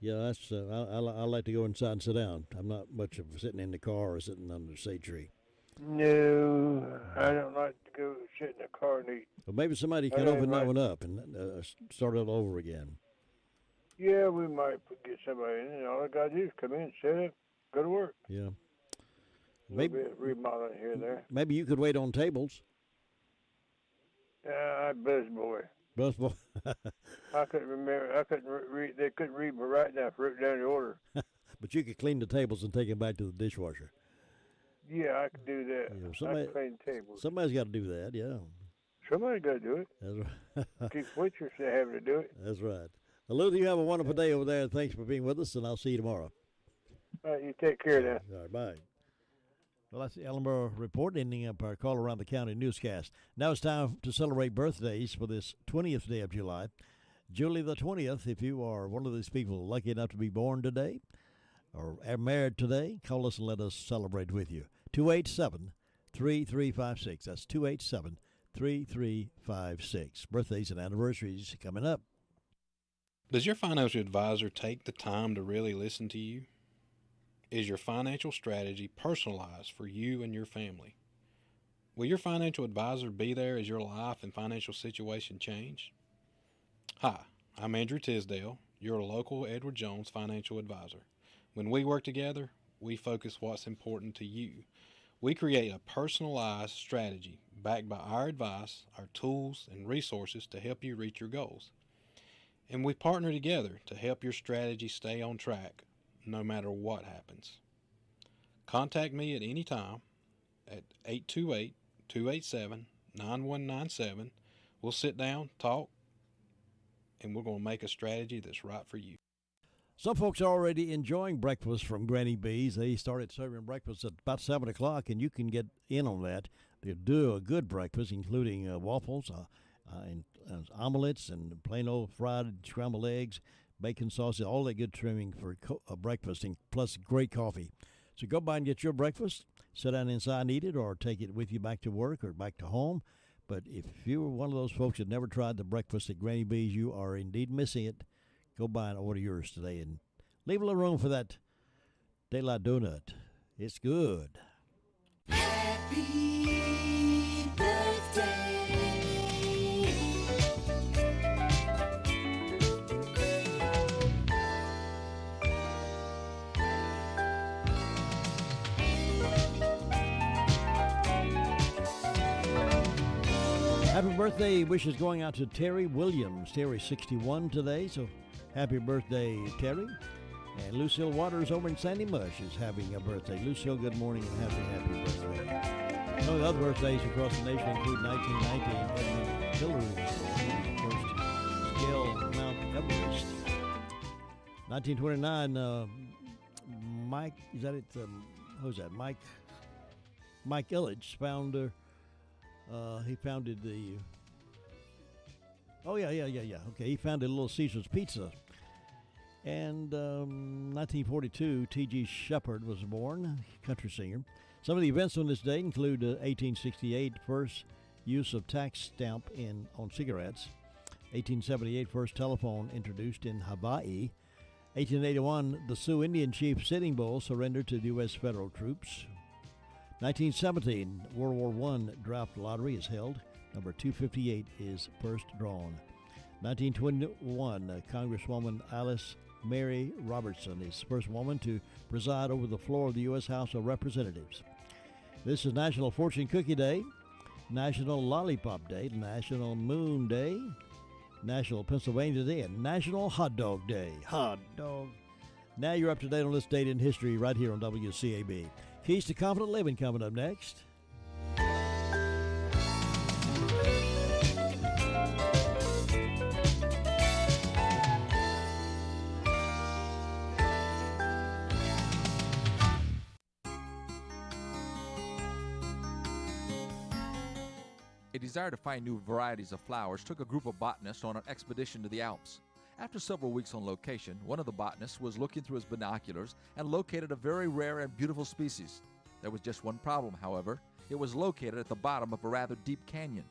Yeah, that's. I like to go inside and sit down. I'm not much of sitting in the car or sitting under the shade tree. No, I don't like to go sit in the car and eat. Well, maybe somebody can open that one up and start it over again. Yeah, we might get somebody in. All I got to do is come in, sit up, go to work. Yeah. Maybe remodeling here and there. Maybe you could wait on tables. I'm busboy. Busboy. I couldn't remember. I couldn't read. They couldn't read my right now. Wrote down the order. But you could clean the tables and take them back to the dishwasher. Yeah, I could do that. Yeah, I could clean tables. Somebody's got to do that. Yeah. Somebody's got to do it. That's right. Keep waitress from having to do it. That's right. Well, Luther, you have a wonderful day over there. Thanks for being with us, and I'll see you tomorrow. All right, you take care now. All right, bye. Well, that's the Ellenboro Report, ending up our Call Around the County newscast. Now it's time to celebrate birthdays for this 20th day of July. July the 20th, if you are one of these people lucky enough to be born today or are married today, call us and let us celebrate with you. 287-3356. That's 287-3356. Birthdays and anniversaries coming up. Does your financial advisor take the time to really listen to you? Is your financial strategy personalized for you and your family? Will your financial advisor be there as your life and financial situation change? Hi, I'm Andrew Tisdale, your local Edward Jones financial advisor. When we work together, we focus what's important to you. We create a personalized strategy backed by our advice, our tools, and resources to help you reach your goals. And we partner together to help your strategy stay on track no matter what happens. Contact me at any time at 828-287-9197. We'll sit down, talk, and we're going to make a strategy that's right for you. Some folks are already enjoying breakfast from Granny B's. They started serving breakfast at about 7 o'clock, and you can get in on that. They do a good breakfast, including waffles and omelets and plain old fried scrambled eggs, bacon sausage, all that good trimming for breakfast, and plus great coffee. So go by and get your breakfast, sit down inside and eat it, or take it with you back to work or back to home. But if you're one of those folks that never tried the breakfast at Granny B's, you are indeed missing it. Go by and order yours today and leave a little room for that daylight donut. It's good. Happy birthday. Happy birthday wishes going out to Terry Williams. Terry's 61 today, so happy birthday, Terry. And Lucille Waters over in Sandy Mush is having a birthday. Lucille, good morning and happy birthday. Some of the other birthdays across the nation include 1919, Edmund Hillary was born, first scale Mount Everest. 1929, Mike, is that it? Who's that? Mike Ilitch, founder. He founded the. Oh yeah. Okay, he founded Little Caesar's Pizza. And 1942, T.G. Shepherd was born, country singer. Some of the events on this day include 1868, first use of tax stamp on cigarettes. 1878, first telephone introduced in Hawaii. 1881, the Sioux Indian chief Sitting Bull surrendered to the U.S. federal troops. 1917, World War I draft lottery is held. Number 258 is first drawn. 1921, Congresswoman Alice Mary Robertson is the first woman to preside over the floor of the U.S. House of Representatives. This is National Fortune Cookie Day, National Lollipop Day, National Moon Day, National Pennsylvania Day, and National Hot Dog Day. Hot dog. Now you're up to date on this date in history right here on WCAB. Keys to Confident Living coming up next. A desire to find new varieties of flowers took a group of botanists on an expedition to the Alps. After several weeks on location, one of the botanists was looking through his binoculars and located a very rare and beautiful species. There was just one problem, however. It was located at the bottom of a rather deep canyon.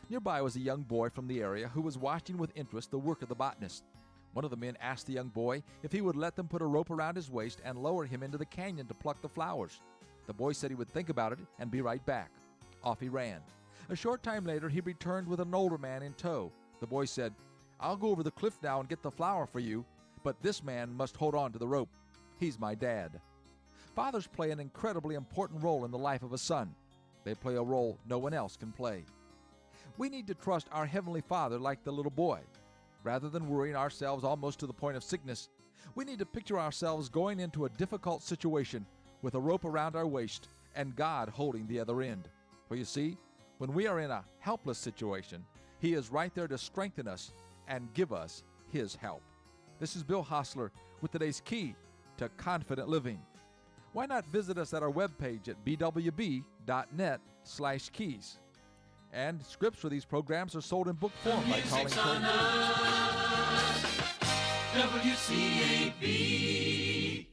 Nearby was a young boy from the area who was watching with interest the work of the botanist. One of the men asked the young boy if he would let them put a rope around his waist and lower him into the canyon to pluck the flowers. The boy said he would think about it and be right back. Off he ran. A short time later, he returned with an older man in tow. The boy said, "I'll go over the cliff now and get the flower for you, but this man must hold on to the rope. He's my dad." Fathers play an incredibly important role in the life of a son. They play a role no one else can play. We need to trust our Heavenly Father like the little boy. Rather than worrying ourselves almost to the point of sickness, we need to picture ourselves going into a difficult situation with a rope around our waist and God holding the other end. For you see, when we are in a helpless situation, He is right there to strengthen us and give us His help. This is Bill Hostler with today's Key to Confident Living. Why not visit us at our webpage at bwb.net/keys. And scripts for these programs are sold in book form by calling WCAB.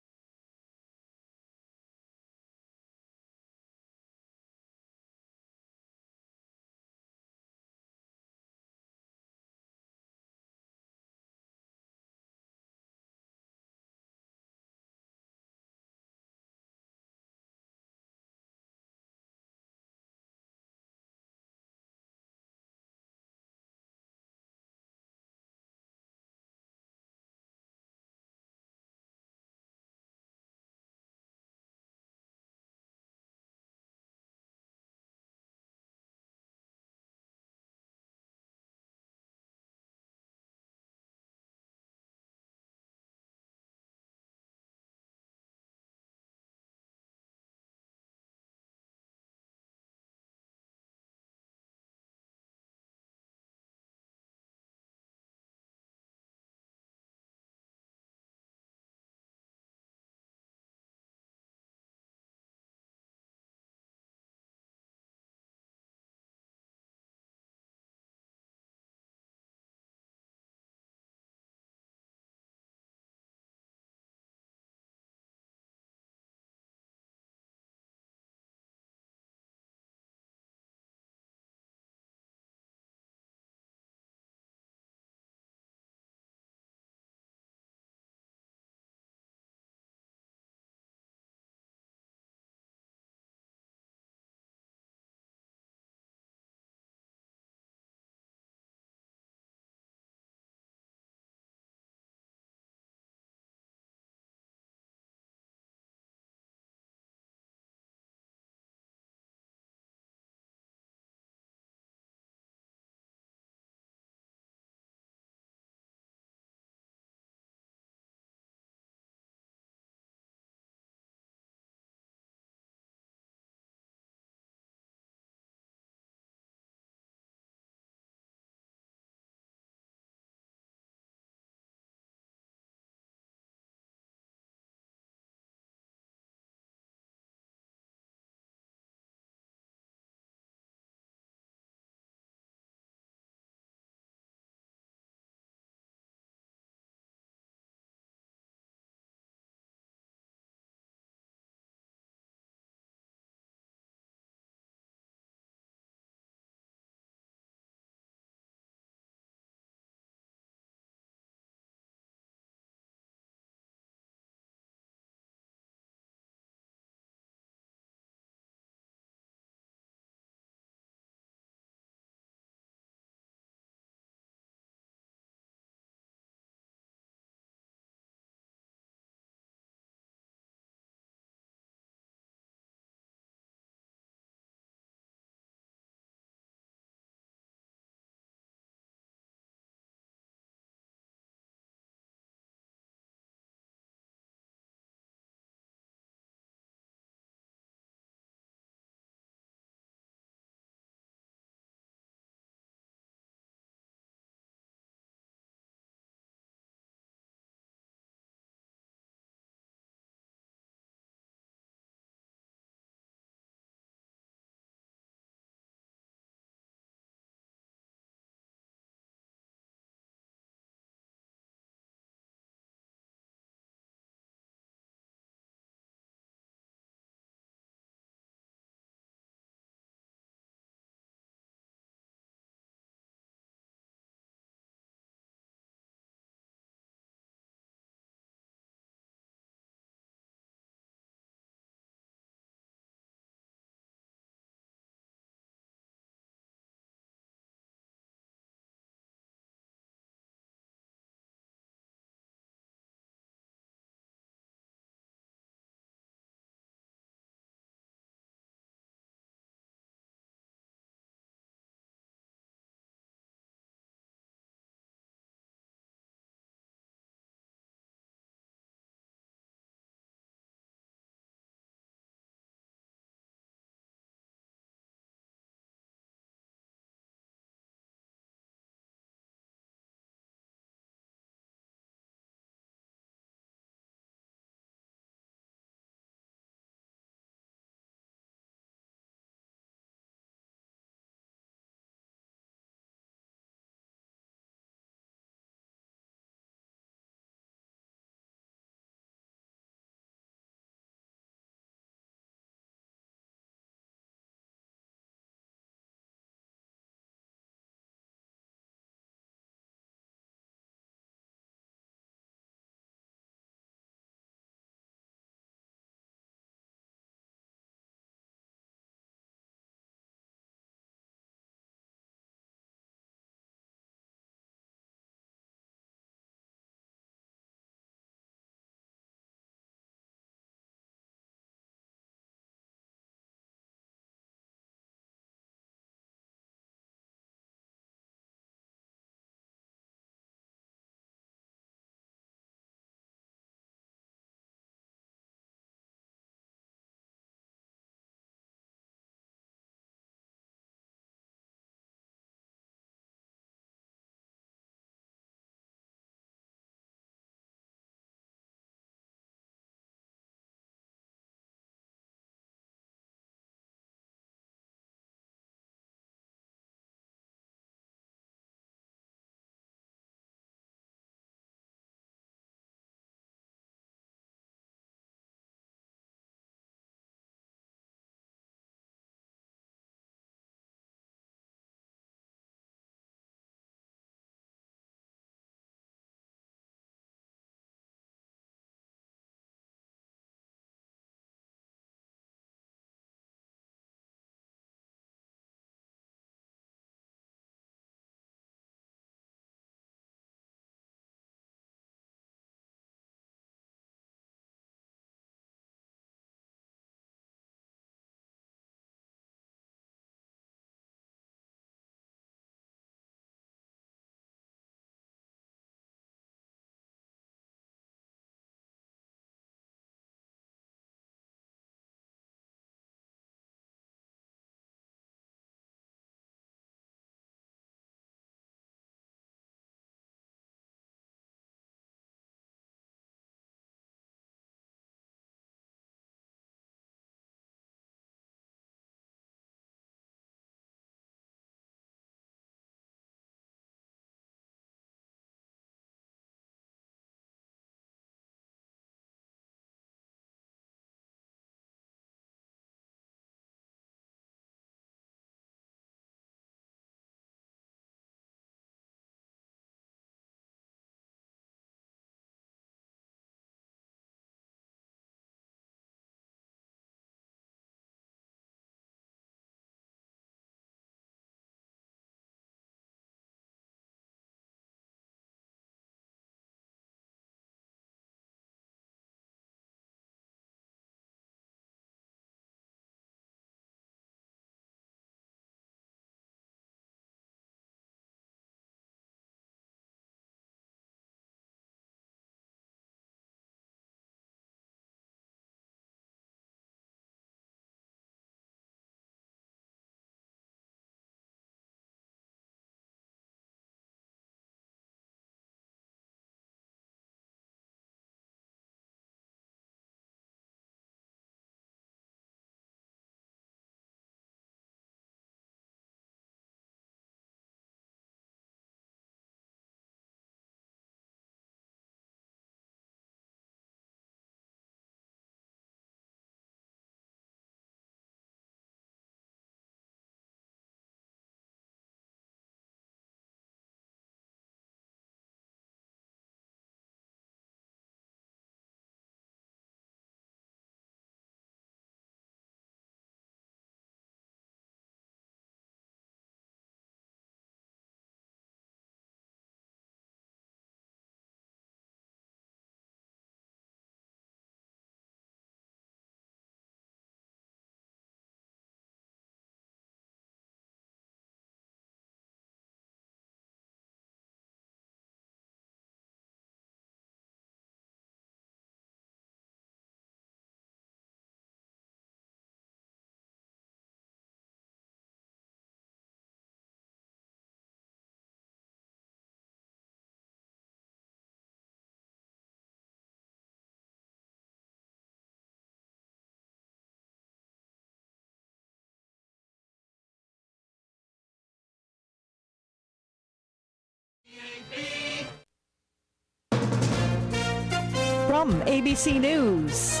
From ABC News,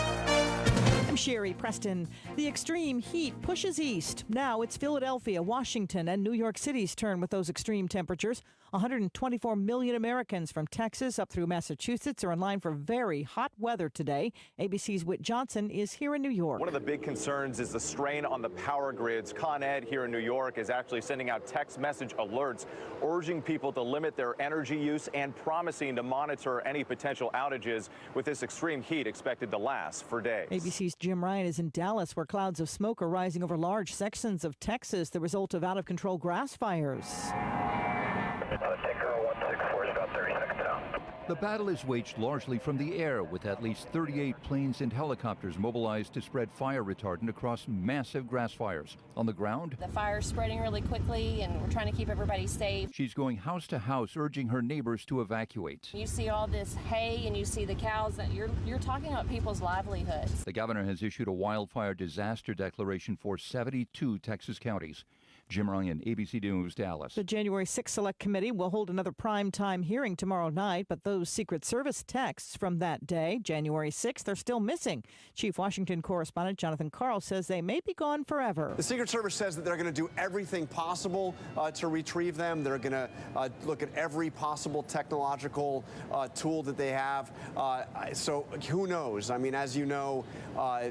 I'm Sherry Preston. The extreme heat pushes east. Now it's Philadelphia, Washington, and New York City's turn with those extreme temperatures. 124 million Americans from Texas up through Massachusetts are in line for very hot weather today. ABC's Whit Johnson is here in New York. One of the big concerns is the strain on the power grids. Con Ed here in New York is actually sending out text message alerts, urging people to limit their energy use and promising to monitor any potential outages with this extreme heat expected to last for days. ABC's Jim Ryan is in Dallas, where clouds of smoke are rising over large sections of Texas, the result of out-of-control grass fires. The battle is waged largely from the air, with at least 38 planes and helicopters mobilized to spread fire retardant across massive grass fires. On the ground, the fire's spreading really quickly, and we're trying to keep everybody safe. she's going house to house, urging her neighbors to evacuate. You see all this hay, and you see the cows. That you're talking about people's livelihoods. The governor has issued a wildfire disaster declaration for 72 Texas counties. Jim Ryan, ABC News, Dallas. The January 6th Select Committee will hold another prime-time hearing tomorrow night, but those Secret Service texts from that day, January 6th, are still missing. Chief Washington correspondent Jonathan Karl says they may be gone forever. The Secret Service says that they're going to do everything possible to retrieve them. They're going to look at every possible technological tool that they have. So who knows? I mean, as you know,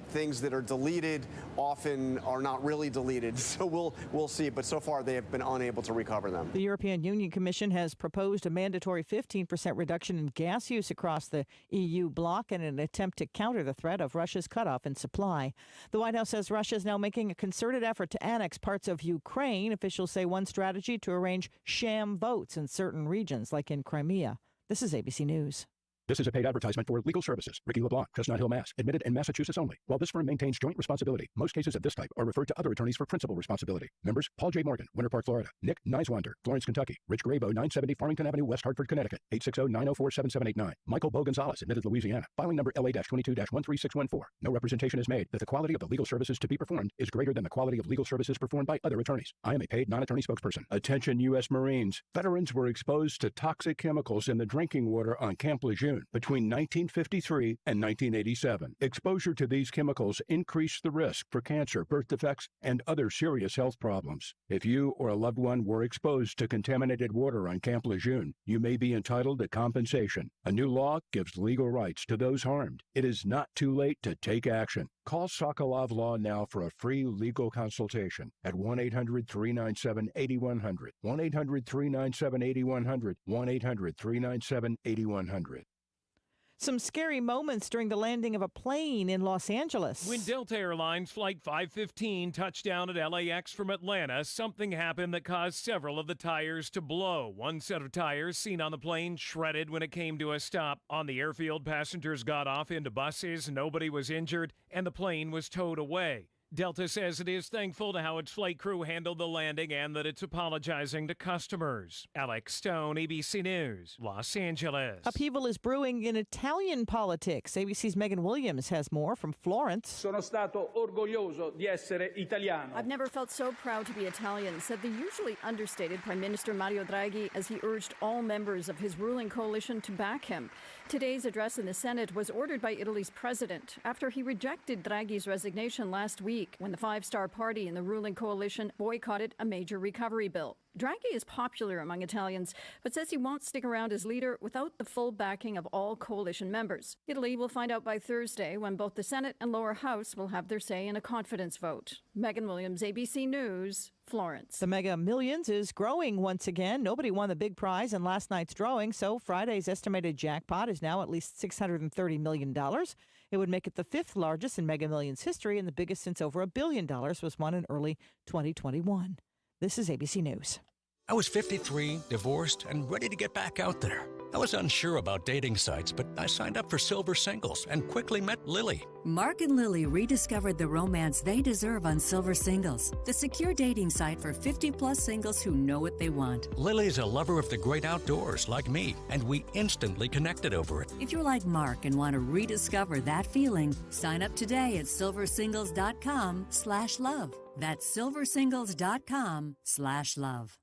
things that are deleted often are not really deleted. So we'll see. But so far, they have been unable to recover them. The European Union Commission has proposed a mandatory 15% reduction in gas use across the EU bloc in an attempt to counter the threat of Russia's cutoff in supply. The White House says Russia is now making a concerted effort to annex parts of Ukraine. Officials say one strategy to arrange sham votes in certain regions, like in Crimea. This is ABC News. This is a paid advertisement for legal services. Ricky LeBlanc, Chestnut Hill, Mass. Admitted in Massachusetts only. While this firm maintains joint responsibility, most cases of this type are referred to other attorneys for principal responsibility. Members, Paul J. Morgan, Winter Park, Florida. Nick Neiswander, Florence, Kentucky. Rich Grabo, 970 Farmington Avenue, West Hartford, Connecticut. 860-904-7789. Michael Bo Gonzalez, admitted Louisiana. Filing number LA-22-13614. No representation is made that the quality of the legal services to be performed is greater than the quality of legal services performed by other attorneys. I am a paid non-attorney spokesperson. Attention U.S. Marines. Veterans were exposed to toxic chemicals in the drinking water on Camp Lejeune between 1953 and 1987. Exposure to these chemicals increased the risk for cancer, birth defects, and other serious health problems. If you or a loved one were exposed to contaminated water on Camp Lejeune, you may be entitled to compensation. A new law gives legal rights to those harmed. It is not too late to take action. Call Sokolov Law now for a free legal consultation at 1-800-397-8100. 1-800-397-8100. 1-800-397-8100. Some scary moments during the landing of a plane in Los Angeles. When Delta Airlines Flight 515 touched down at LAX from Atlanta, something happened that caused several of the tires to blow. One set of tires seen on the plane shredded when it came to a stop. On the airfield, passengers got off into buses, nobody was injured, and the plane was towed away. Delta says it is thankful to how its flight crew handled the landing and that it's apologizing to customers. Alex Stone, ABC News, Los Angeles. Upheaval is brewing in Italian politics. ABC's Megan Williams has more from Florence. Sono stato orgoglioso di essere italiano. I've never felt so proud to be Italian, said the usually understated Prime Minister Mario Draghi as he urged all members of his ruling coalition to back him. Today's address in the Senate was ordered by Italy's president after he rejected Draghi's resignation last week when the Five-Star Party in the ruling coalition boycotted a major recovery bill. Draghi is popular among Italians, but says he won't stick around as leader without the full backing of all coalition members. Italy will find out by Thursday when both the Senate and lower house will have their say in a confidence vote. Megan Williams, ABC News, Florence. The Mega Millions is growing once again. Nobody won the big prize in last night's drawing, so Friday's estimated jackpot is now at least $630 million. It would make it the fifth largest in Mega Millions history and the biggest since over $1 billion was won in early 2021. This is ABC News. I was 53, divorced, and ready to get back out there. I was unsure about dating sites, but I signed up for Silver Singles and quickly met Lily. Mark and Lily rediscovered the romance they deserve on Silver Singles, the secure dating site for 50-plus singles who know what they want. Lily's a lover of the great outdoors like me, and we instantly connected over it. If you're like Mark and want to rediscover that feeling, sign up today at silversingles.com/love. That's silversingles.com/love.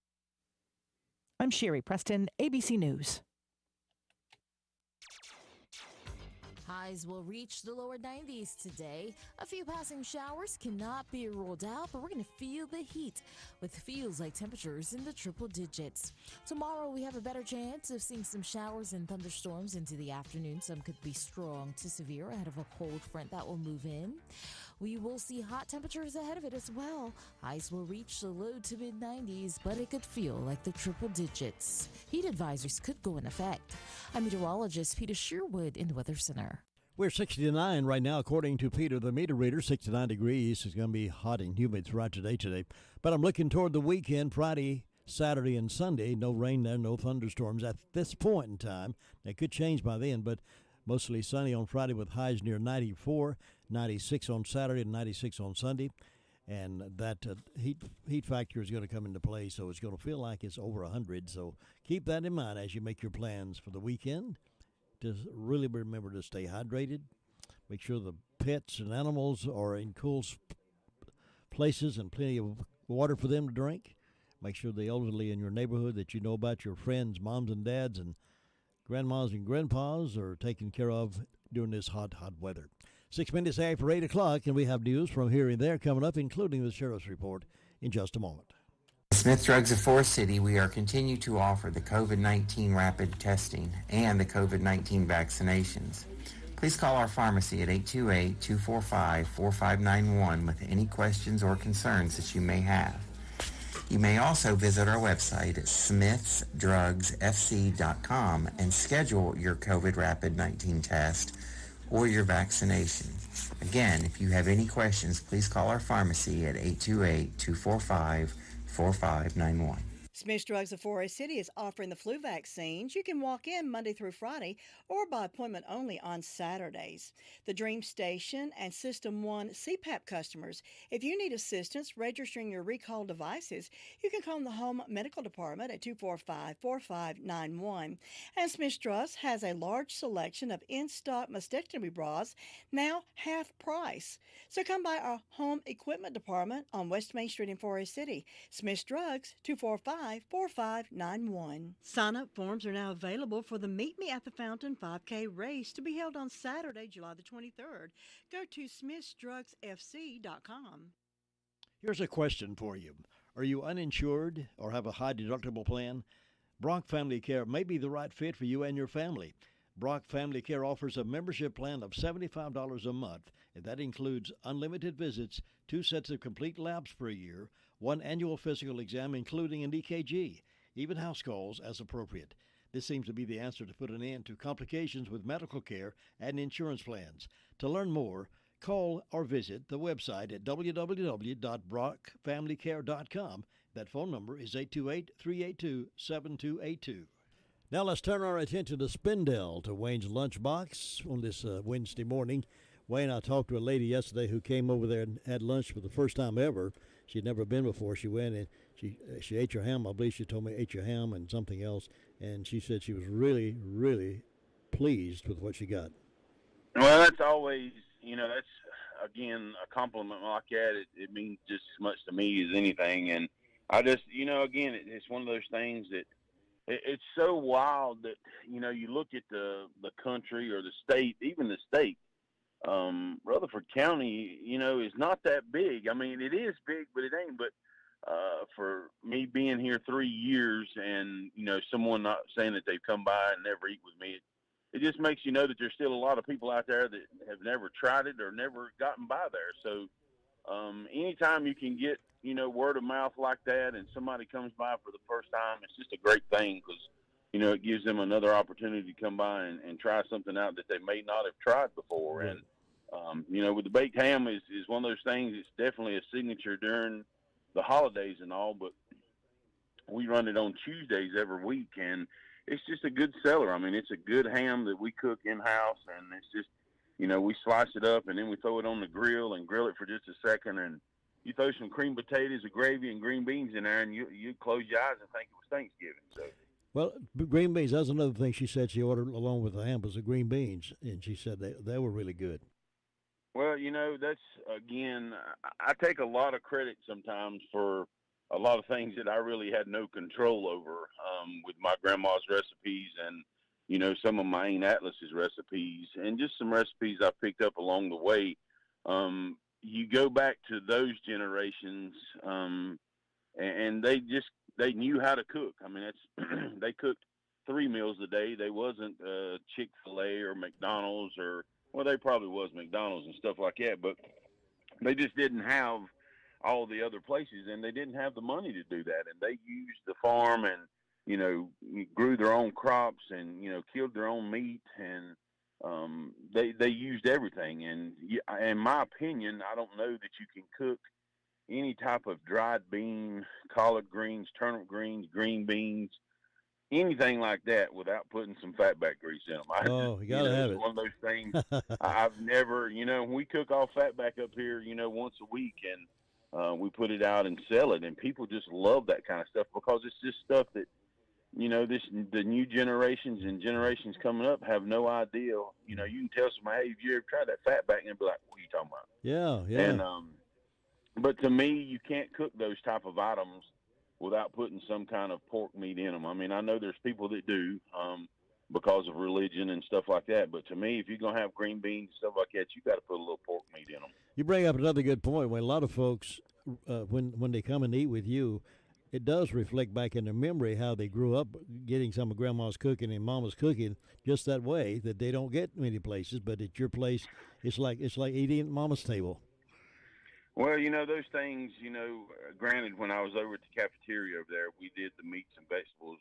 I'm Sherry Preston, ABC News. Highs will reach the lower 90s today. A few passing showers cannot be ruled out, but we're going to feel the heat with feels like temperatures in the triple digits. Tomorrow, we have a better chance of seeing some showers and thunderstorms into the afternoon. Some could be strong to severe ahead of a cold front that will move in. We will see hot temperatures ahead of it as well. Highs will reach the low to mid 90s, but it could feel like the triple digits. Heat advisories could go in effect. I'm meteorologist Peter Sherwood in the Weather Center. We're 69 right now, according to Peter, the meter reader. 69 degrees. It's going to be hot and humid throughout today. But I'm looking toward the weekend, Friday, Saturday, and Sunday. No rain there, no thunderstorms at this point in time. They could change by then, but mostly sunny on Friday with highs near 94, 96 on Saturday, and 96 on Sunday. And that heat factor is going to come into play, so it's going to feel like it's over 100. So keep that in mind as you make your plans for the weekend. Just really remember to stay hydrated. Make sure the pets and animals are in cool places and plenty of water for them to drink. Make sure the elderly in your neighborhood that you know about, your friends, moms and dads, and grandmas and grandpas are taken care of during this hot weather. 6 minutes after 8 o'clock, and we have news from here and there coming up, including the Sheriff's Report in just a moment. Smith Drugs of Forest City, we are continue to offer the COVID-19 rapid testing and the COVID-19 vaccinations. Please call our pharmacy at 828-245-4591 with any questions or concerns that you may have. You may also visit our website at smithsdrugsfc.com and schedule your COVID rapid 19 test or your vaccination. Again, if you have any questions, please call our pharmacy at 828-245-4591. Smith's Drugs of Forest City is offering the flu vaccines. You can walk in Monday through Friday or by appointment only on Saturdays. The Dream Station and System 1 CPAP customers, if you need assistance registering your recalled devices, you can call the Home Medical Department at 245-4591. And Smith's Drugs has a large selection of in-stock mastectomy bras, now half price. So come by our Home Equipment Department on West Main Street in Forest City. Smith's Drugs, 245-4591. Sign-up forms are now available for the Meet Me at the Fountain 5K race to be held on Saturday, July the 23rd. Go to smithsdrugsfc.com. Here's a question for you. Are you uninsured or have a high deductible plan? Brock Family Care may be the right fit for you and your family. Brock Family Care offers a membership plan of $75 a month, and that includes unlimited visits, 2 sets of complete labs per year, 1 annual physical exam including an EKG, even house calls as appropriate. This seems to be the answer to put an end to complications with medical care and insurance plans. To learn more, call or visit the website at www.brockfamilycare.com. That phone number is 828-382-7282. Now let's turn our attention to Spindell, to Wayne's Lunchbox on this Wednesday morning. Wayne, I talked to a lady yesterday who came over there and had lunch for the first time ever. She'd never been before. She went and she ate your ham. I believe she told me ate your ham and something else. And she said she was really, really pleased with what she got. Well, that's always, that's, again, a compliment like that. It means just as much to me as anything. And I just, again, it's one of those things that it's so wild that, you look at the country or the state, even the state. Rutherford County, is not that big. I mean, it is big, but it ain't. But for me being here 3 years and, someone not saying that they've come by and never eat with me, it just makes you know that there's still a lot of people out there that have never tried it or never gotten by there. So anytime you can get, word of mouth like that and somebody comes by for the first time, it's just a great thing because, it gives them another opportunity to come by and try something out that they may not have tried before. Right. And, with the baked ham is one of those things. It's definitely a signature during the holidays and all, but we run it on Tuesdays every week, and it's just a good seller. I mean, it's a good ham that we cook in-house, and it's just, we slice it up, and then we throw it on the grill and grill it for just a second, and you throw some cream potatoes and gravy and green beans in there, and you close your eyes and think it was Thanksgiving. So. Well, green beans, that's another thing she said she ordered along with the ham was the green beans, and she said they were really good. Well, that's, again, I take a lot of credit sometimes for a lot of things that I really had no control over with my grandma's recipes. And, some of my Aunt Atlas's recipes and just some recipes I picked up along the way. You go back to those generations, and they knew how to cook. I mean, they cooked 3 meals a day. They wasn't Chick-fil-A or McDonald's they probably was McDonald's and stuff like that, but they just didn't have all the other places, and they didn't have the money to do that. And they used the farm and, grew their own crops and, killed their own meat, and they used everything. And in my opinion, I don't know that you can cook any type of dried bean, collard greens, turnip greens, green beans, anything like that without putting some fatback grease in them. You gotta have it. It's one of those things. I've never, we cook all fatback up here, once a week, and we put it out and sell it, and people just love that kind of stuff because it's just stuff that, the new generations and generations coming up have no idea. You can tell somebody, hey, have you ever tried that fatback? And they'll be like, what are you talking about? Yeah. And but to me, you can't cook those type of items without putting some kind of pork meat in them. I mean, I know there's people that do because of religion and stuff like that. But to me, if you're going to have green beans and stuff like that, you got to put a little pork meat in them. You bring up another good point. When a lot of folks, when they come and eat with you, it does reflect back in their memory how they grew up getting some of Grandma's cooking and Mama's cooking just that way that they don't get many places. But at your place, it's like eating at Mama's table. Well, those things, granted, when I was over at the cafeteria over there, we did the meats and vegetables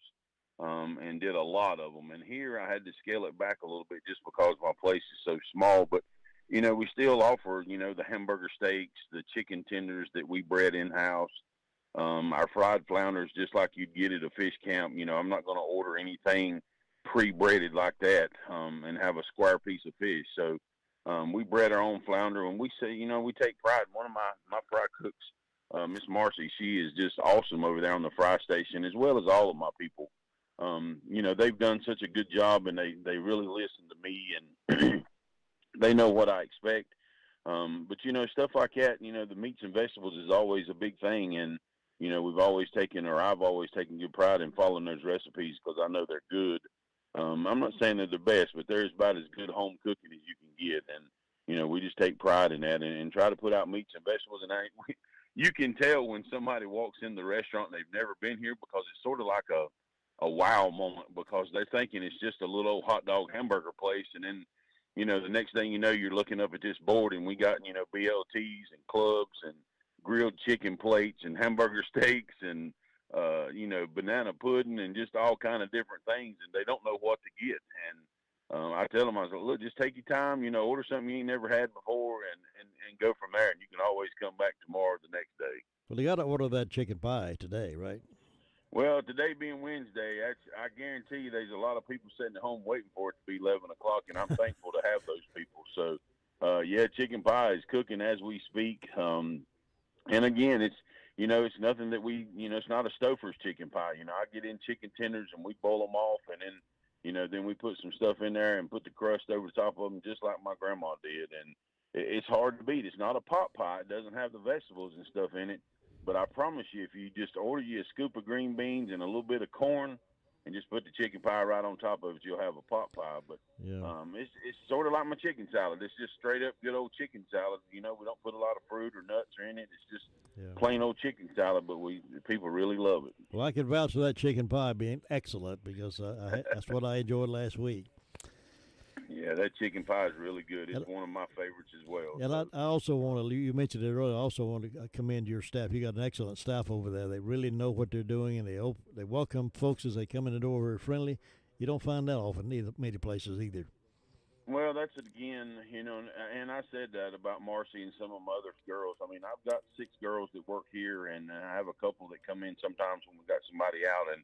and did a lot of them. And here I had to scale it back a little bit just because my place is so small. But, we still offer, the hamburger steaks, the chicken tenders that we bread in-house, our fried flounders, just like you'd get at a fish camp. I'm not going to order anything pre-breaded like that and have a square piece of fish. So, we bread our own flounder, and we say, we take pride. One of my fry cooks, Miss Marcy, she is just awesome over there on the fry station, as well as all of my people. They've done such a good job, and they really listen to me, and they know what I expect. But, stuff like that, the meats and vegetables is always a big thing, and, I've always taken good pride in following those recipes because I know they're good. I'm not saying they're the best, but they're about as good home cooking as you can get. And, we just take pride in that and try to put out meats and vegetables. And you can tell when somebody walks in the restaurant and they've never been here because it's sort of like a wow moment because they're thinking it's just a little old hot dog hamburger place. And then, the next thing you know, you're looking up at this board and we got, BLTs and clubs and grilled chicken plates and hamburger steaks and, banana pudding and just all kind of different things, and they don't know what to get. And I tell them, I was like, look, just take your time, order something you ain't never had before and go from there. And you can always come back tomorrow or the next day. Well, you got to order that chicken pie today, right? Well, today being Wednesday, I guarantee you there's a lot of people sitting at home waiting for it to be 11 o'clock, and I'm thankful to have those people. So, yeah, chicken pie is cooking as we speak. And again, it's nothing that it's not a Stouffer's chicken pie. I get in chicken tenders and we boil them off, and then, then we put some stuff in there and put the crust over the top of them just like my grandma did. And it's hard to beat. It's not a pot pie. It doesn't have the vegetables and stuff in it. But I promise you, if you just order you a scoop of green beans and a little bit of corn and just put the chicken pie right on top of it, you'll have a pot pie. But it's sort of like my chicken salad. It's just straight up good old chicken salad. We don't put a lot of fruit or nuts or in it. It's just plain old chicken salad, but people really love it. Well, I can vouch for that chicken pie being excellent because that's what I enjoyed last week. Yeah, that chicken pie is really good. It's one of my favorites as well. And I also want to, you mentioned it earlier, I also want to commend your staff. You got an excellent staff over there. They really know what they're doing, and they welcome folks as they come in the door very friendly. You don't find that often many places either. Well, that's it again, and I said that about Marcy and some of my other girls. I mean, I've got 6 girls that work here, and I have a couple that come in sometimes when we got somebody out, and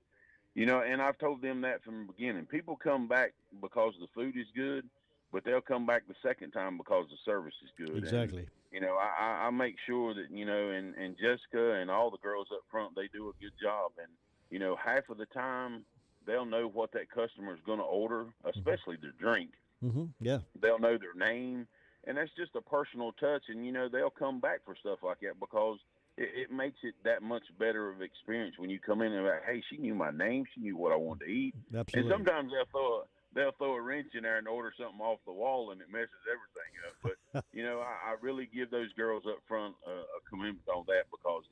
and I've told them that from the beginning. People come back because the food is good, but they'll come back the second time because the service is good. Exactly. And, I make sure that, and Jessica and all the girls up front, they do a good job. And, half of the time they'll know what that customer is going to order, especially their drink. Mm-hmm. Yeah. They'll know their name, and that's just a personal touch. And, they'll come back for stuff like that because it makes it that much better of experience when you come in and like, hey, she knew my name. She knew what I wanted to eat. Absolutely. And sometimes they'll they'll throw a wrench in there and order something off the wall, and it messes everything up. But I really give those girls up front a commitment on that, because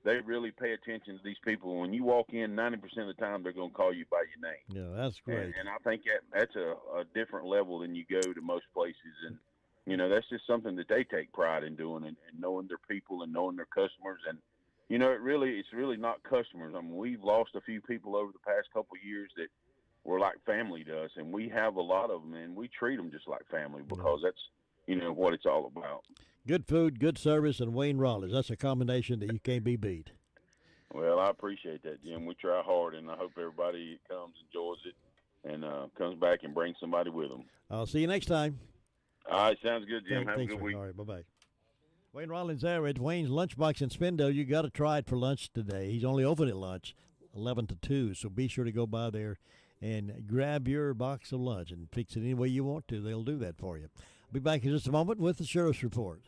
they really pay attention to these people. When you walk in, 90% of the time they're going to call you by your name. Yeah, that's great. And I think that's a different level than you go to most places. And that's just something that they take pride in doing, and knowing their people and knowing their customers. And it's really not customers. I mean, we've lost a few people over the past couple of years that were like family to us, and we have a lot of them, and we treat them just like family, because that's what it's all about. Good food, good service, and Wayne Rollins. That's a combination that you can't be beat. Well, I appreciate that, Jim. We try hard, and I hope everybody comes, enjoys it, and comes back and brings somebody with them. I'll see you next time. All right, sounds good, Jim. Have a good week. All right, bye-bye. Wayne Rollins there at Wayne's Lunchbox in Spindale. You got to try it for lunch today. He's only open at lunch, 11 to 2, so be sure to go by there and grab your box of lunch and fix it any way you want to. They'll do that for you. I'll be back in just a moment with the Sheriff's Report.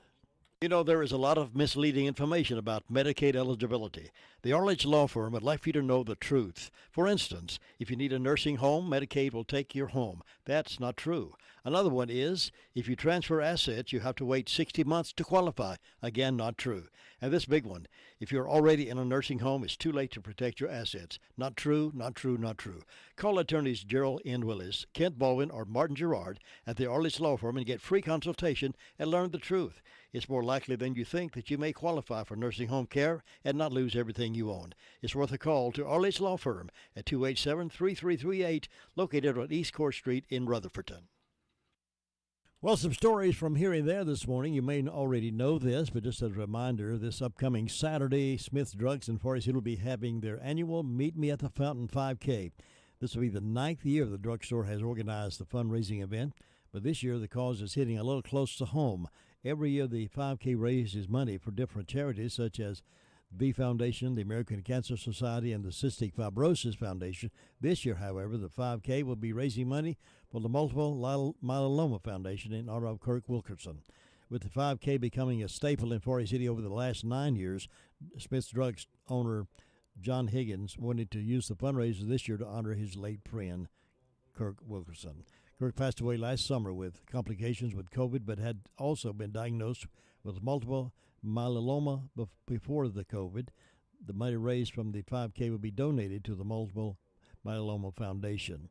There is a lot of misleading information about Medicaid eligibility. The Arledge Law Firm would like for you to know the truth. For instance, if you need a nursing home, Medicaid will take your home. That's not true. Another one is, if you transfer assets, you have to wait 60 months to qualify. Again, not true. And this big one, if you're already in a nursing home, it's too late to protect your assets. Not true, not true, not true. Call attorneys Gerald N. Willis, Kent Baldwin, or Martin Gerard at the Arledge Law Firm and get free consultation and learn the truth. It's more likely than you think that you may qualify for nursing home care and not lose everything you own. It's worth a call to Arledge Law Firm at 287-3338, located on East Court Street in Rutherfordton. Well, some stories from here and there this morning. You may already know this, but just as a reminder, this upcoming Saturday, Smith Drugs in Forest Hill will be having their annual Meet Me at the Fountain 5K. This will be the 9th year the drugstore has organized the fundraising event, but this year the cause is hitting a little close to home. Every year the 5K raises money for different charities such as the Foundation, the American Cancer Society, and the Cystic Fibrosis Foundation. This year, however, the 5K will be raising money for the Multiple Myeloma Foundation in honor of Kirk Wilkerson. With the 5K becoming a staple in Forest City over the last 9 years, Smith's Drugs owner John Higgins wanted to use the fundraiser this year to honor his late friend, Kirk Wilkerson. Kirk passed away last summer with complications with COVID, but had also been diagnosed with multiple myeloma before the COVID. The money raised from the 5K will be donated to the Multiple Myeloma Foundation.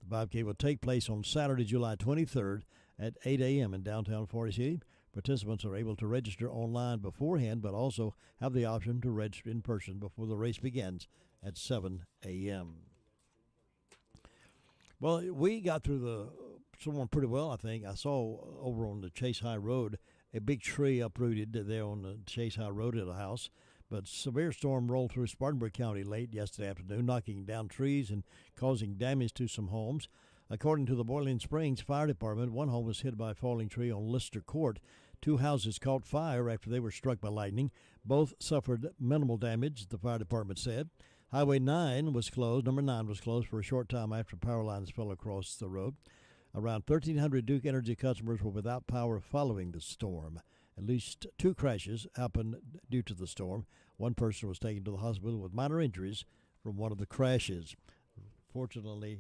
The 5K will take place on Saturday, July 23rd at 8 a.m. in downtown Forest City. Participants are able to register online beforehand, but also have the option to register in person before the race begins at 7 a.m. Well, we got through the storm pretty well, I think. I saw over on the Chase High Road a big tree uprooted there on the Chase High Road at a house. But severe storm rolled through Spartanburg County late yesterday afternoon, knocking down trees and causing damage to some homes. According to the Boiling Springs Fire Department, one home was hit by a falling tree on Lister Court. 2 houses caught fire after they were struck by lightning. Both suffered minimal damage, the fire department said. Highway 9 was closed. Number 9 was closed for a short time after power lines fell across the road. Around 1,300 Duke Energy customers were without power following the storm. At least 2 crashes happened due to the storm. One person was taken to the hospital with minor injuries from one of the crashes. Fortunately,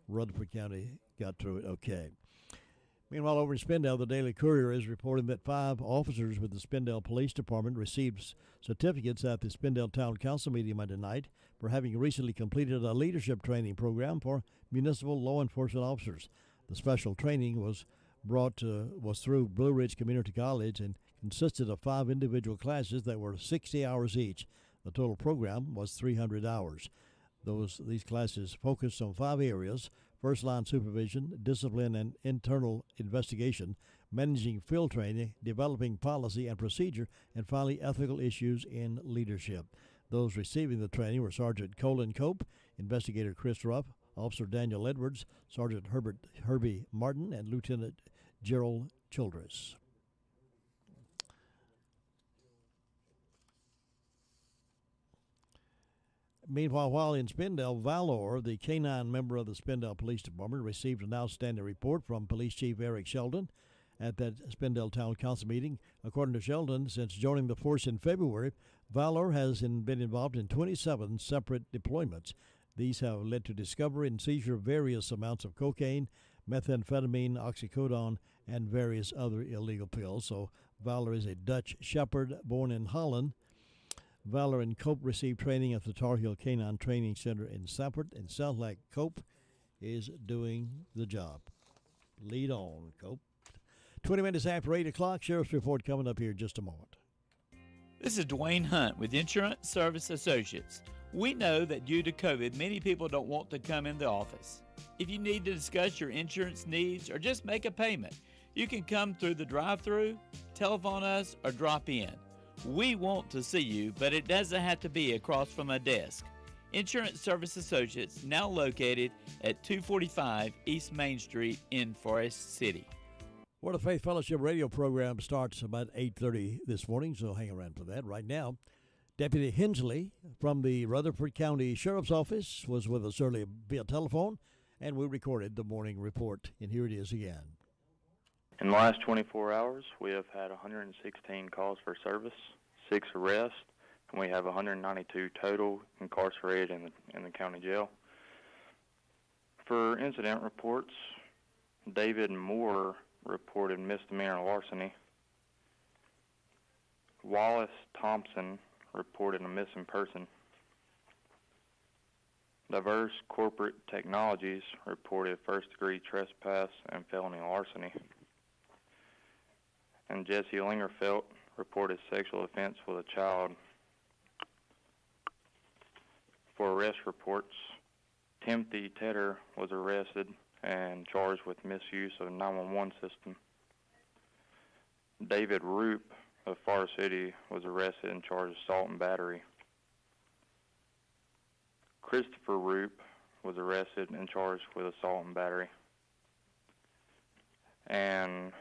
Rutherford County got through it okay. Meanwhile, over in Spindale, the Daily Courier is reporting that 5 officers with the Spindale Police Department received certificates at the Spindale Town Council meeting Monday night for having recently completed a leadership training program for municipal law enforcement officers. The special training was through Blue Ridge Community College and consisted of 5 individual classes that were 60 hours each. The total program was 300 hours. These classes focused on 5 areas: first-line supervision, discipline and internal investigation, managing field training, developing policy and procedure, and finally ethical issues in leadership. Those receiving the training were Sergeant Colin Cope, Investigator Chris Ruff, Officer Daniel Edwards, Sergeant Herbie Martin, and Lieutenant Gerald Childress. Meanwhile, while in Spindale, Valor, the K-9 member of the Spindale Police Department, received an outstanding report from Police Chief Eric Sheldon at that Spindale Town Council meeting. According to Sheldon, since joining the force in February, Valor has been involved in 27 separate deployments. These have led to discovery and seizure of various amounts of cocaine, methamphetamine, oxycodone, and various other illegal pills. So Valor is a Dutch Shepherd born in Holland. Valor and Cope received training at the Tar Heel Canine Training Center in Sampert, and sounds like Cope is doing the job. Lead on, Cope. 20 minutes after 8 o'clock, Sheriff's Report coming up here in just a moment. This is Dwayne Hunt with Insurance Service Associates. We know that due to COVID, many people don't want to come in the office. If you need to discuss your insurance needs or just make a payment, you can come through the drive-thru, telephone us, or drop in. We want to see you, but it doesn't have to be across from a desk. Insurance Service Associates, now located at 245 East Main Street in Forest City. Well, the Faith Fellowship radio program starts about 8:30 this morning, so hang around for that. Right now, Deputy Hensley from the Rutherford County Sheriff's Office was with us earlier via telephone, and we recorded the morning report, and here it is again. In the last 24 hours, we have had 116 calls for service, 6 arrests, and we have 192 total incarcerated in the county jail. For incident reports, David Moore reported misdemeanor larceny. Wallace Thompson reported a missing person. Diverse Corporate Technologies reported first-degree trespass and felony larceny. And Jesse Lingerfelt reported sexual offense with a child. For arrest reports, Timothy Tedder was arrested and charged with misuse of 911 system. David Roop of Forest City was arrested and charged with assault and battery. Christopher Roop was arrested and charged with assault and battery. And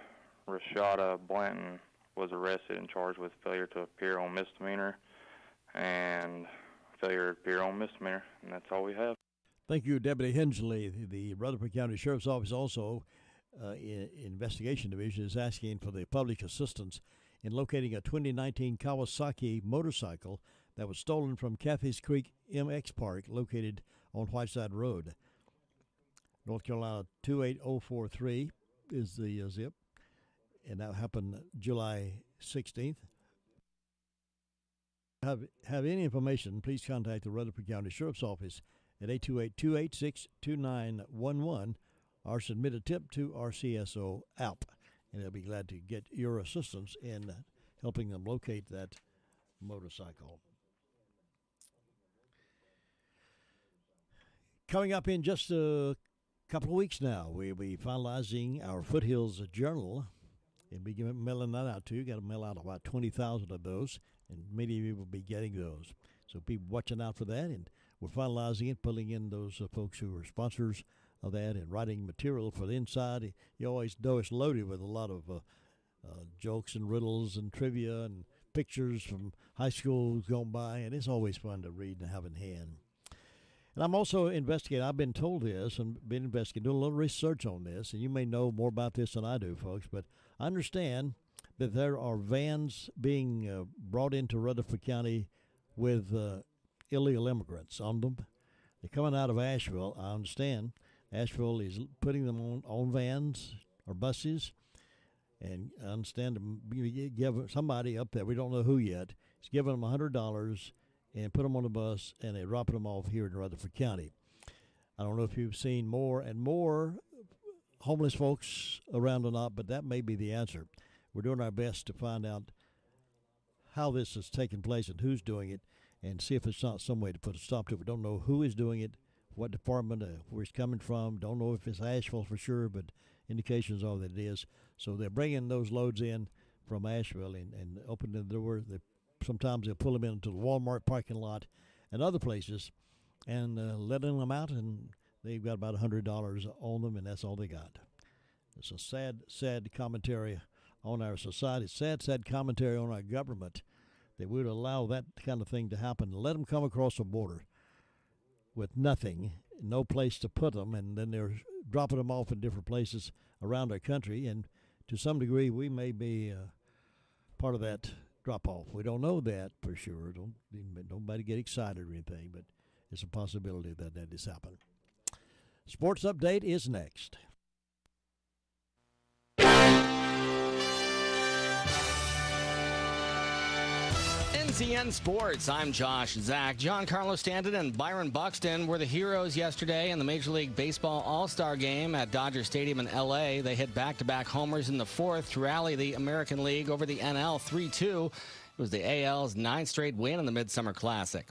Rashada Blanton was arrested and charged with failure to appear on misdemeanor and failure to appear on misdemeanor. And that's all we have. Thank you, Deputy Hensley. The Rutherford County Sheriff's Office also, Investigation Division, is asking for the public assistance in locating a 2019 Kawasaki motorcycle that was stolen from Cathy's Creek MX Park located on Whiteside Road. North Carolina 28043 is the zip, and that happened July 16th. Have any information, please contact the Rutherford County Sheriff's Office at 828-286-2911 or submit a tip to RCSO app, and they'll be glad to get your assistance in helping them locate that motorcycle. Coming up in just a couple of weeks now, we'll be finalizing our Foothills Journal and be mailing that out to you. Got to mail out about 20,000 of those, and many of you will be getting those. So be watching out for that, and we're finalizing it, pulling in those folks who are sponsors of that and writing material for the inside. You always know it's loaded with a lot of jokes and riddles and trivia and pictures from high schools gone by, and it's always fun to read and have in hand. And I'm also investigating. I've been told this and been investigating, doing a little research on this, and you may know more about this than I do, folks, but I understand that there are vans being brought into Rutherford County with illegal immigrants on them. They're coming out of Asheville, I understand. Asheville is putting them on vans or buses, and I understand you give somebody up there, we don't know who yet, is giving them $100 and put them on a bus, and they're dropping them off here in Rutherford County. I don't know if you've seen more and more homeless folks around or not, but that may be the answer. We're doing our best to find out how this is taking place and who's doing it, and see if it's not some way to put a stop to it. We don't know who is doing it, what department, where it's coming from. Don't know if it's Asheville for sure, but indications are that it is. So they're bringing those loads in from Asheville and opening the door. Sometimes they'll pull them into the Walmart parking lot and other places and letting them out, and they've got about $100 on them, and that's all they got. It's a sad, sad commentary on our society, sad commentary on our government that we would allow that kind of thing to happen, let them come across the border with nothing, no place to put them, and then they're dropping them off in different places around our country, and to some degree we may be part of that drop-off. We don't know that for sure. Don't nobody get excited or anything, but it's a possibility that that is happening. Sports Update is next. NCN Sports, I'm Josh Zach. Giancarlo Stanton and Byron Buxton were the heroes yesterday in the Major League Baseball All-Star Game at Dodger Stadium in L.A. They hit back-to-back homers in the fourth to rally the American League over the NL 3-2. It was the AL's 9th straight win in the Midsummer Classic.